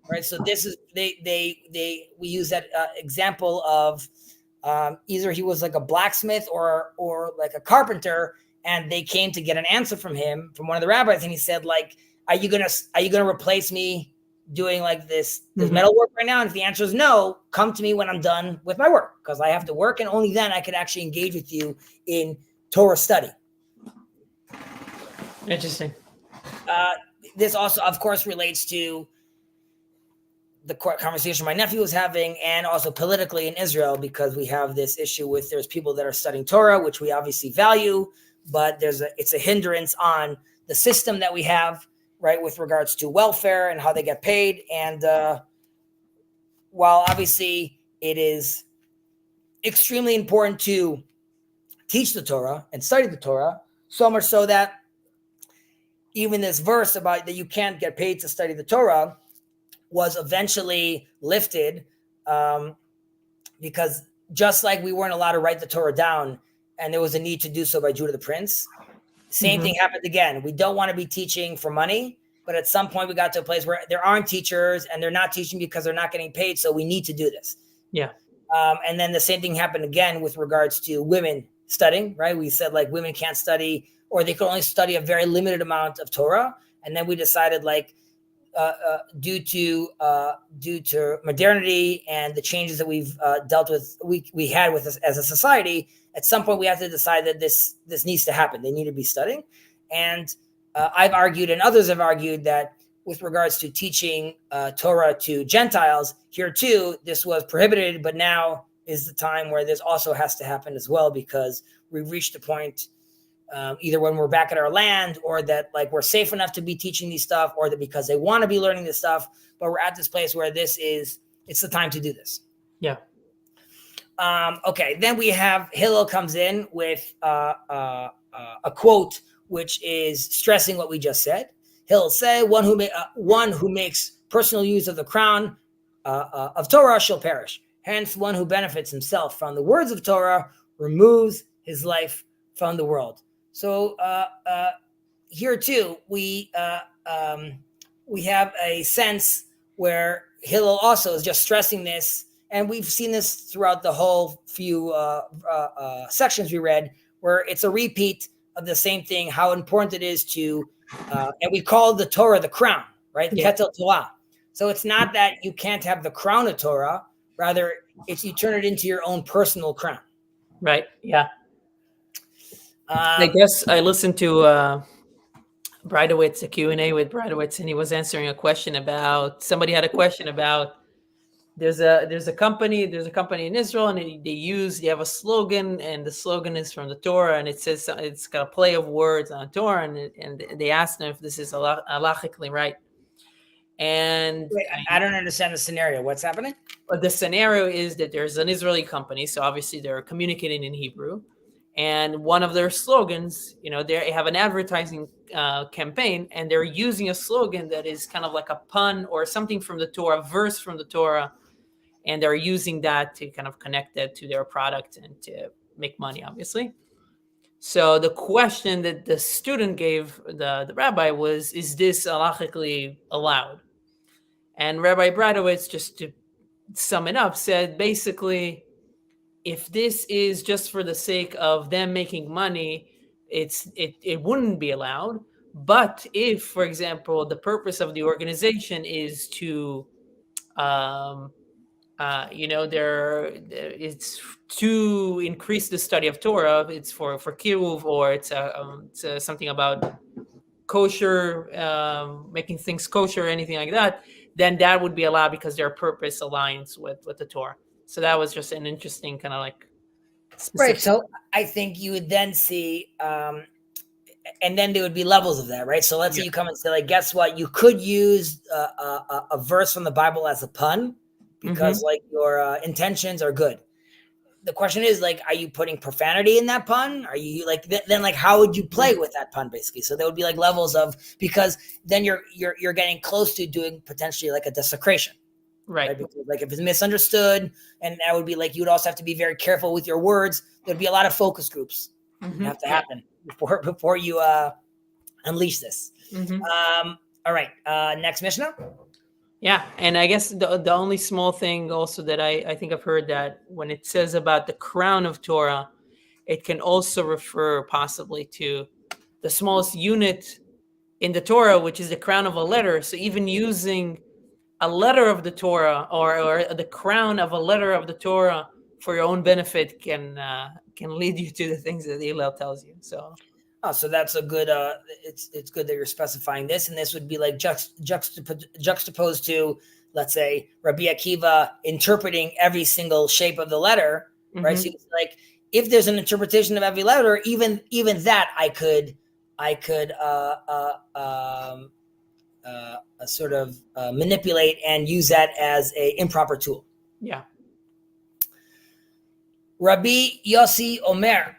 Right. So this is, we use that example of either he was like a blacksmith or like a carpenter, and they came to get an answer from one of the rabbis, and he said, like, are you gonna replace me doing like this mm-hmm. metal work right now? And if the answer is no, come to me when I'm done with my work, because I have to work, and only then I could actually engage with you in Torah study. Interesting. This also, of course, relates to the conversation my nephew was having, and also politically in Israel, because we have this issue with, there's people that are studying Torah, which we obviously value, but it's a hindrance on the system that we have, right, with regards to welfare and how they get paid. And while obviously it is extremely important to teach the Torah and study the Torah, so much so that even this verse about that you can't get paid to study the Torah was eventually lifted, because just like we weren't allowed to write the Torah down and there was a need to do so by Judah the Prince, same thing happened again. We don't want to be teaching for money, but at some point we got to a place where there aren't teachers and they're not teaching because they're not getting paid. So we need to do this. Yeah. And then the same thing happened again with regards to women studying, right? We said like women can't study, or they could only study a very limited amount of Torah. And then we decided like, due to modernity and the changes that we've dealt with, we had with us as a society, at some point we have to decide that this needs to happen. They need to be studying. And I've argued, and others have argued, that with regards to teaching Torah to Gentiles, here too, this was prohibited, but now is the time where this also has to happen as well, because we've reached a point, either when we're back at our land, or that like we're safe enough to be teaching these stuff, or that because they want to be learning this stuff, but we're at this place where it's the time to do this. Yeah. Okay. Then we have Hillel comes in with a quote, which is stressing what we just said. Hillel say, one who makes personal use of the crown of Torah shall perish. Hence, one who benefits himself from the words of Torah removes his life from the world. So here too, we have a sense where Hillel also is just stressing this, and we've seen this throughout the whole few sections we read, where it's a repeat of the same thing, how important it is to, and we call the Torah the crown, right? The Ketel Torah. So it's not that you can't have the crown of Torah, rather it's you turn it into your own personal crown. Right, yeah. I guess I listened to Bridowitz, a Q&A with Bridowitz, and he was answering a question about, somebody had a question about, there's a company in Israel, and they have a slogan, and the slogan is from the Torah, and it says, it's got a play of words on Torah, and they asked them if this is halachically right. And wait, I don't understand the scenario. What's happening? The scenario is that there's an Israeli company, so obviously they're communicating in Hebrew, and one of their slogans, they have an advertising campaign, and they're using a slogan that is kind of like a pun or something from the Torah, a verse from the Torah, and they're using that to kind of connect that to their product and to make money, obviously. So the question that the student gave the rabbi was, is this halachically allowed? And Rabbi Bradowitz, just to sum it up, said basically, if this is just for the sake of them making money, it wouldn't be allowed. But if, for example, the purpose of the organization is to it's to increase the study of Torah, it's for kiruv, or it's something about kosher, making things kosher, or anything like that, then that would be allowed because their purpose aligns with the Torah. So that was just an interesting kind of like specific. Right. So I think you would then see, and then there would be levels of that, right? So let's say you come and say, like, guess what? You could use a verse from the Bible as a pun, because like your intentions are good. The question is, like, are you putting profanity in that pun? Are you like then like how would you play with that pun, basically? So there would be like levels of, because then you're getting close to doing potentially like a desecration, right? Because like if it's misunderstood, and that would be like, you would also have to be very careful with your words. There'd be a lot of focus groups have to happen before you unleash this. All right, next Mishnah. Yeah, and I guess the only small thing also that I think I've heard, that when it says about the crown of Torah, it can also refer possibly to the smallest unit in the Torah, which is the crown of a letter. So even using a letter of the Torah or the crown of a letter of the Torah for your own benefit can lead you to the things that the Hillel tells you. So that's a good. It's good that you're specifying this, and this would be like juxtaposed to, let's say, Rabbi Akiva interpreting every single shape of the letter, right? So it's like if there's an interpretation of every letter, even that I could sort of manipulate and use that as a improper tool. Yeah. Rabbi Yossi Omer,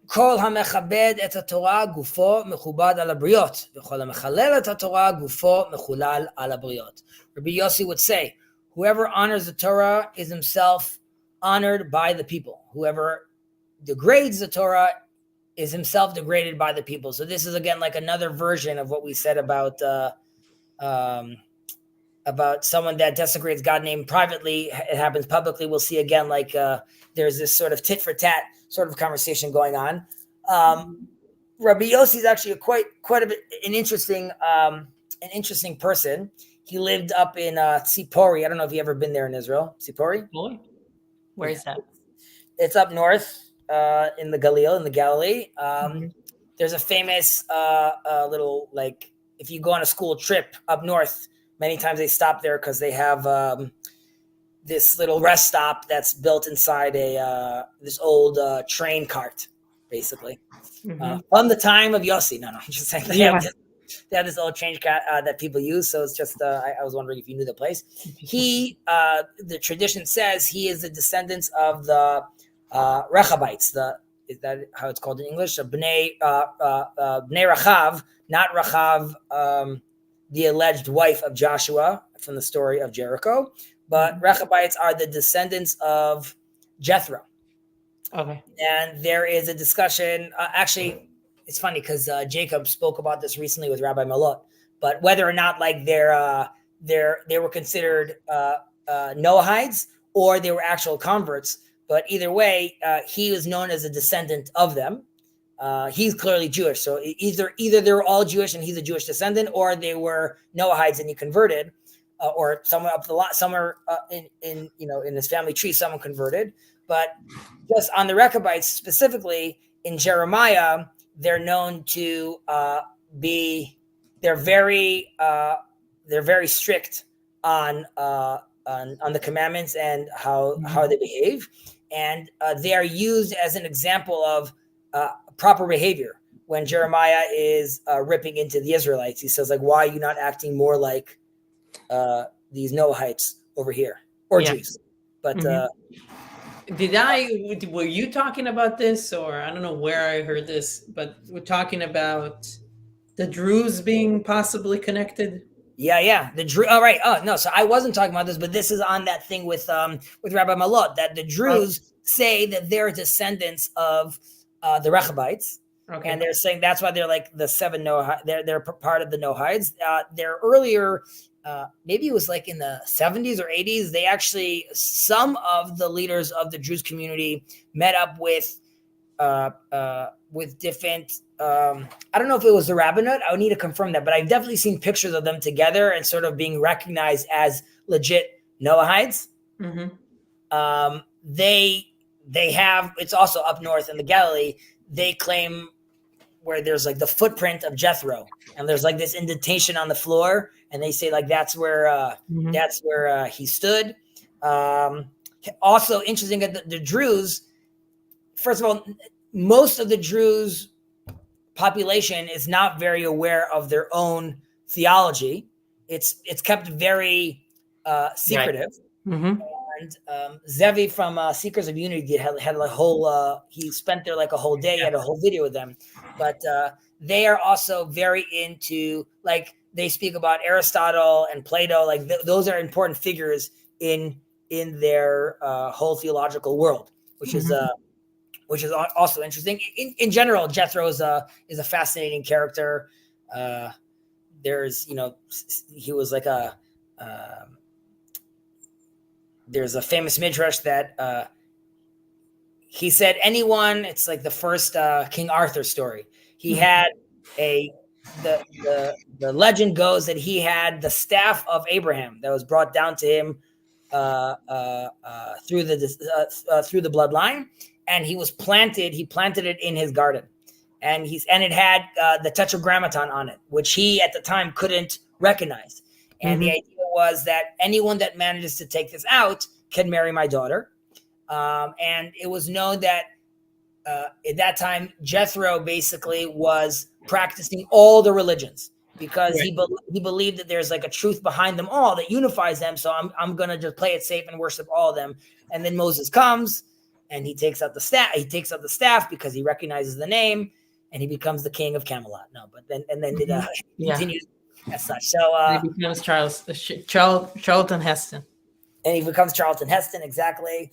כל המכבד את התורה גופו מכובד על הבריות, וכל המחלל את התורה גופו מחולל על הבריות. Rabbi Yossi would say, whoever honors the Torah is himself honored by the people. Whoever degrades the Torah is himself degraded by the people. So this is again like another version of what we said about someone that desecrates God name privately. It happens publicly. We'll see again like there's this sort of tit for tat sort of conversation going on. Rabbi Yossi is actually quite a bit an interesting person. He lived up in Tzipori. I don't know if you've ever been there in Israel. Tzipori? Where is that? It's up north in the Galilee. There's a famous little, like, if you go on a school trip up north, many times they stop there because they have this little rest stop that's built inside this old train cart, basically. From the time of Yossi. No, I'm just saying. They have this old train cart that people use. So it's just, I was wondering if you knew the place. The tradition says he is the descendants of the Rechabites. Is that how it's called in English? Bnei Rachav, not Rachav, the alleged wife of Joshua from the story of Jericho, but Rechabites are the descendants of Jethro. Okay. And there is a discussion. Actually, it's funny because Jacob spoke about this recently with Rabbi Malot. But whether or not like they were considered Noahides or they were actual converts. But either way, he was known as a descendant of them. He's clearly Jewish, so either they were all Jewish and he's a Jewish descendant, or they were Noahides and he converted, or somewhere up the lot, somewhere in his family tree, someone converted. But just on the Rechabites specifically, in Jeremiah, they're known to they're very strict on the commandments and how they behave, and they are used as an example of proper behavior. When Jeremiah is ripping into the Israelites, he says, like, why are you not acting more like these Noahites over here, or Jews? But were you talking about this, or I don't know where I heard this, but we're talking about the Druze being possibly connected? Yeah. The Druze. All right. Oh no. So I wasn't talking about this, but this is on that thing with Rabbi Malot, that the Druze say that they're descendants of the Rechabites. Okay. And they're saying that's why they're like the seven Noahides. They're part of the Noahides. They're earlier, maybe it was like in the 70s or 80s. They actually, some of the leaders of the Druze community met up with different. I don't know if it was the rabbinate. I would need to confirm that, but I've definitely seen pictures of them together and sort of being recognized as legit Noahides. They have. It's also up north in the Galilee. They claim where there's like the footprint of Jethro, and there's like this indentation on the floor, and they say like that's where he stood. Also interesting that the Druze, first of all, most of the Druze population is not very aware of their own theology. It's kept very secretive. Right. And Zevi from Seekers of Unity had a whole. He spent there like a whole day. He had a whole video with them. But they are also very into, like, they speak about Aristotle and Plato. Like those are important figures in their whole theological world, which is also interesting. In general, Jethro is a fascinating character. There's, he was like there's a famous midrash that he said it's like the first King Arthur story. He had the legend goes that he had the staff of Abraham that was brought down to him through the bloodline, and he planted it in his garden, and it had the tetragrammaton on it, which he at the time couldn't recognize. And the idea was that anyone that manages to take this out can marry my daughter. And it was known that at that time, Jethro basically was practicing all the religions because he believed that there's like a truth behind them all that unifies them. So I'm gonna just play it safe and worship all of them. And then Moses comes and he takes out the staff. He takes out the staff because he recognizes the name, and he becomes the king of Camelot. No, but then it continues as such. So he becomes Charlton Heston. And he becomes Charlton Heston, exactly.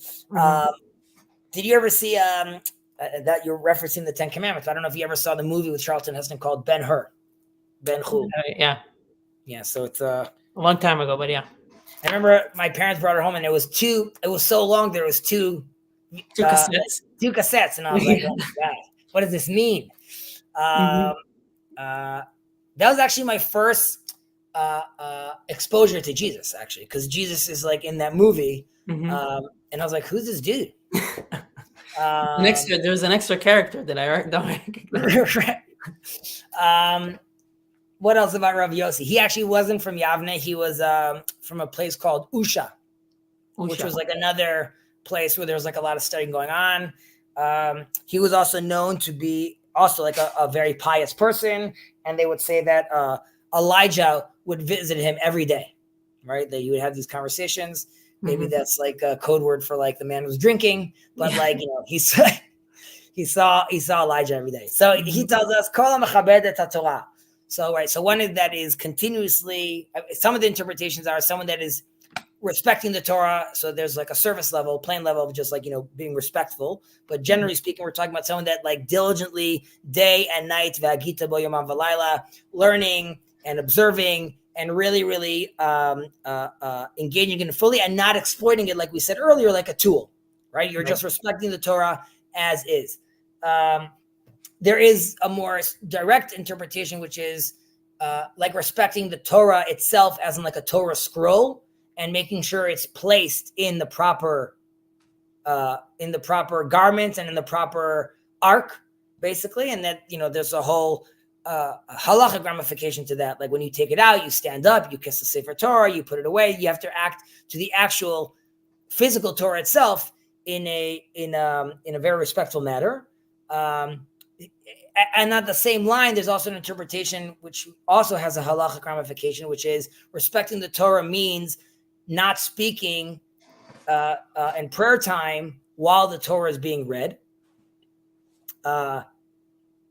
Did you ever see that you're referencing the Ten Commandments? I don't know if you ever saw the movie with Charlton Heston called Ben-Hur. Ben-Hur. Yeah. Yeah, so it's a long time ago, but yeah. I remember my parents brought it home, and it was so long, there was two cassettes. Two cassettes, and I was like, oh my God, what does this mean? That was actually my first exposure to Jesus, actually, because Jesus is like in that movie. And I was like, who's this dude? There's an extra character that I don't recognize. What else about Rav Yossi? He actually wasn't from Yavne. He was from a place called Usha, which was like another place where there was like a lot of studying going on. He was also known to be also like a very pious person. And they would say that Elijah would visit him every day, right? That you would have these conversations. Maybe that's like a code word for like the man was drinking, but like, you know, he saw Elijah every day. So he tells us, Kol ha-mechabed et ha-Torah. So, right. So one of that is continuously, some of the interpretations are someone that is respecting the Torah. So there's like a surface level, plain level of just like, you know, being respectful. But generally speaking, we're talking about someone that like diligently day and night, v'agita bo yomam v'layla, learning and observing and really, really engaging in it fully and not exploiting it, like we said earlier, like a tool, right? You're just respecting the Torah as is. There is a more direct interpretation, which is like respecting the Torah itself as in like a Torah scroll and making sure it's placed in the proper garment and in the proper ark, basically. And that, you know, there's a whole halachic ramification to that. Like when you take it out, you stand up, you kiss the Sefer Torah, you put it away. You have to act to the actual physical Torah itself in a very respectful manner. And on the same line, there's also an interpretation which also has a halachic ramification, which is respecting the Torah means not speaking in prayer time while the Torah is being read.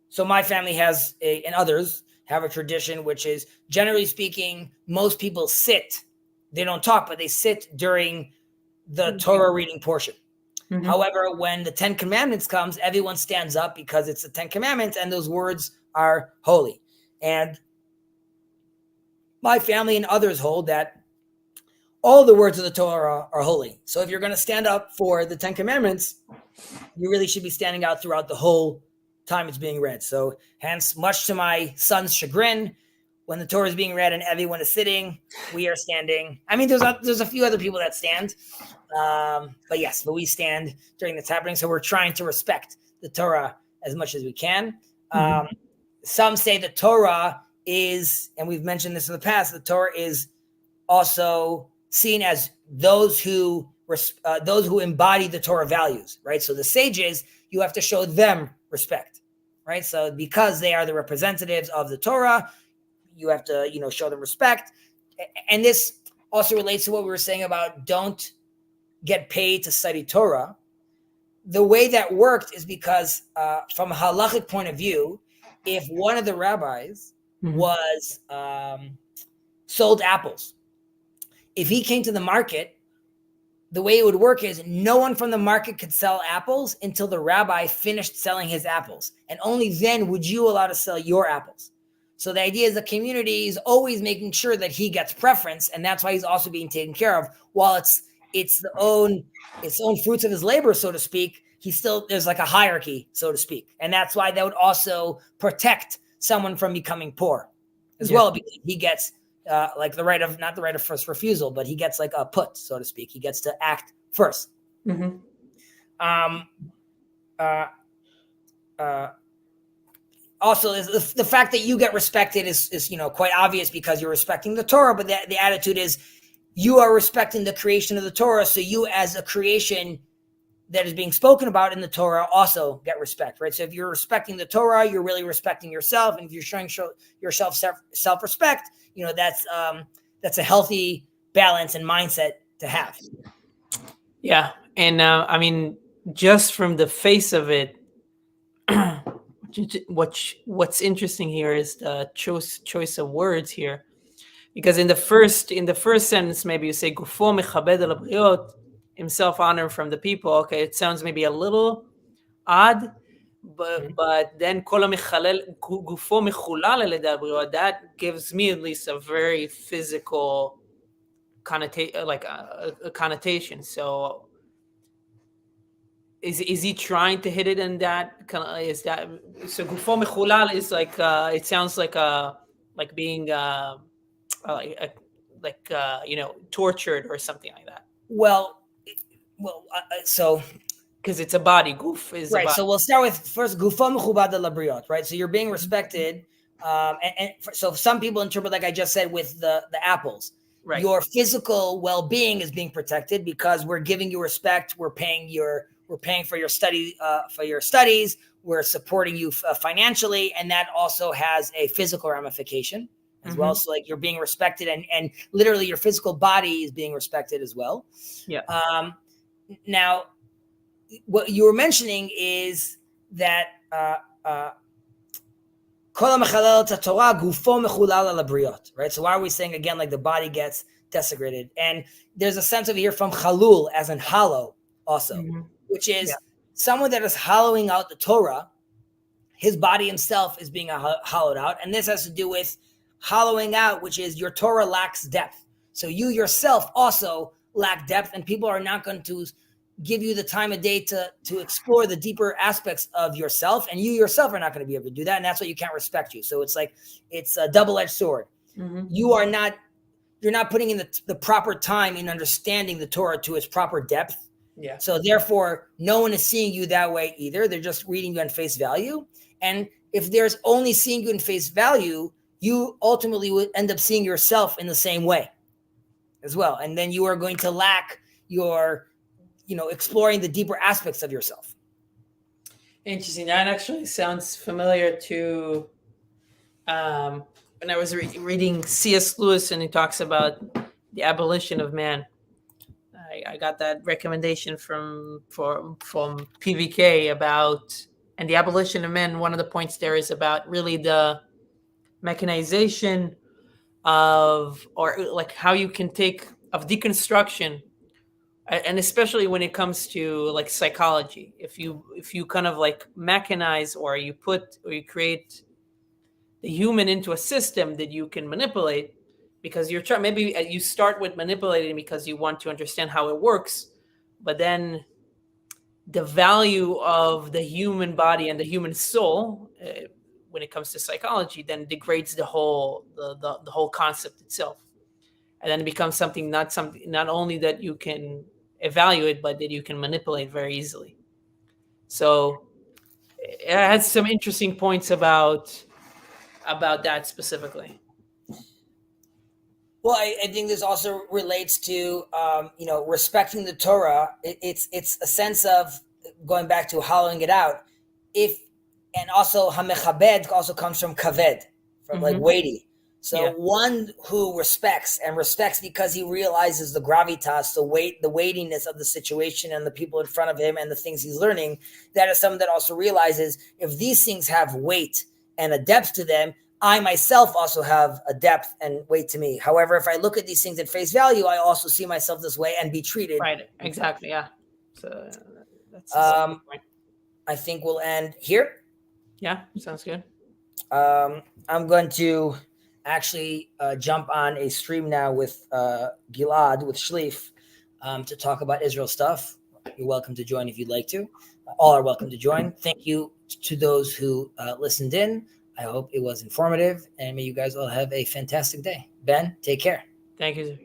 So my family has and others have a tradition, which is generally speaking, most people sit. They don't talk, but they sit during the Torah reading portion. However, when the 10 Commandments comes, everyone stands up because it's the 10 Commandments and those words are holy. And my family and others hold that all the words of the Torah are holy. So if you're going to stand up for the 10 Commandments, you really should be standing out throughout the whole time it's being read. So hence, much to my son's chagrin, when the Torah is being read and everyone is sitting, we are standing. I mean, there's a few other people that stand, but we stand during this happening. So we're trying to respect the Torah as much as we can. Some say the Torah is, and we've mentioned this in the past, the Torah is also seen as those who embody the Torah values, right? So the sages, you have to show them respect, right? So because they are the representatives of the Torah, you have to, you know, show them respect. And this also relates to what we were saying about don't get paid to study Torah. The way that worked is because from a halachic point of view, if one of the rabbis was sold apples, if he came to the market, the way it would work is no one from the market could sell apples until the rabbi finished selling his apples. And only then would you allow to sell your apples. So the idea is the community is always making sure that he gets preference, and that's why he's also being taken care of. While it's its own fruits of his labor, so to speak, there's like a hierarchy, so to speak. And that's why that would also protect someone from becoming poor as well, because he gets like not the right of first refusal, but he gets like a put, so to speak. He gets to act first. Also, the fact that you get respected is you know, quite obvious because you're respecting the Torah, but the attitude is you are respecting the creation of the Torah, so you as a creation that is being spoken about in the Torah also get respect, right? So if you're respecting the Torah, you're really respecting yourself, and if you're showing yourself self-respect, that's a healthy balance and mindset to have. Yeah, and I mean, just from the face of it, what's interesting here is the choice of words here, because in the first sentence, maybe you say "Gufo mechabed al habriot," himself honor from the people. Okay, it sounds maybe a little odd, but then "Kol hamechalel gufo mechulal al yedei habriot," that gives me at least a very physical connotation, like a connotation. So is he trying to hit it in that kind of, is that, so gufo mechulal is like it sounds like being tortured or something like that. So because it's a body, goof is right. a body. So we'll start with first gufo mechubad al habriot, right? So you're being respected, so some people interpret, like I just said, with the apples. Right. Your physical well-being is being protected because we're giving you respect. We're paying for your studies. We're supporting you financially, and that also has a physical ramification as well. So like you're being respected, and literally your physical body is being respected as well. Yeah. Now, what you were mentioning is that right? So why are we saying again, like the body gets desecrated? And there's a sense of here from chalul, as in hollow also, which is someone that is hollowing out the Torah. His body himself is being hollowed out. And this has to do with hollowing out, which is your Torah lacks depth. So you yourself also lack depth, and people are not going to give you the time of day to explore the deeper aspects of yourself, and you yourself are not going to be able to do that, and that's why you can't respect you. So it's like it's a double-edged sword. You're not putting in the proper time in understanding the Torah to its proper depth. Yeah. So therefore, no one is seeing you that way either. They're just reading you on face value. And if there's only seeing you in face value, you ultimately would end up seeing yourself in the same way as well, and then you are going to lack your exploring the deeper aspects of yourself. Interesting. That actually sounds familiar to when I was reading C.S. Lewis, and he talks about the abolition of man. I got that recommendation from PVK about, and the abolition of man. One of the points there is about really the mechanization of, or like how you can take of deconstruction. And especially when it comes to like psychology, if you kind of like mechanize, or you create the human into a system that you can manipulate, because you're trying, maybe you start with manipulating because you want to understand how it works, but then the value of the human body and the human soul, when it comes to psychology, then degrades the whole concept itself, and then it becomes not only that you can evaluate, but that you can manipulate very easily. So it has some interesting points about that specifically. Well, I think this also relates to respecting the Torah. It's a sense of going back to hollowing it out. And also hamechabed also comes from kaved, from like weighty. So one who respects because he realizes the gravitas, the weightiness of the situation and the people in front of him and the things he's learning, that is someone that also realizes if these things have weight and a depth to them, I myself also have a depth and weight to me. However, if I look at these things at face value, I also see myself this way and be treated. Right, exactly, yeah. So that's I think we'll end here. Yeah, sounds good. I'm going to actually jump on a stream now with Gilad, with Shleif, to talk about Israel stuff. You're welcome to join if you'd like to. All are welcome to join. Thank you to those who listened in. I hope it was informative, and may you guys all have a fantastic day. Ben, take care. Thank you.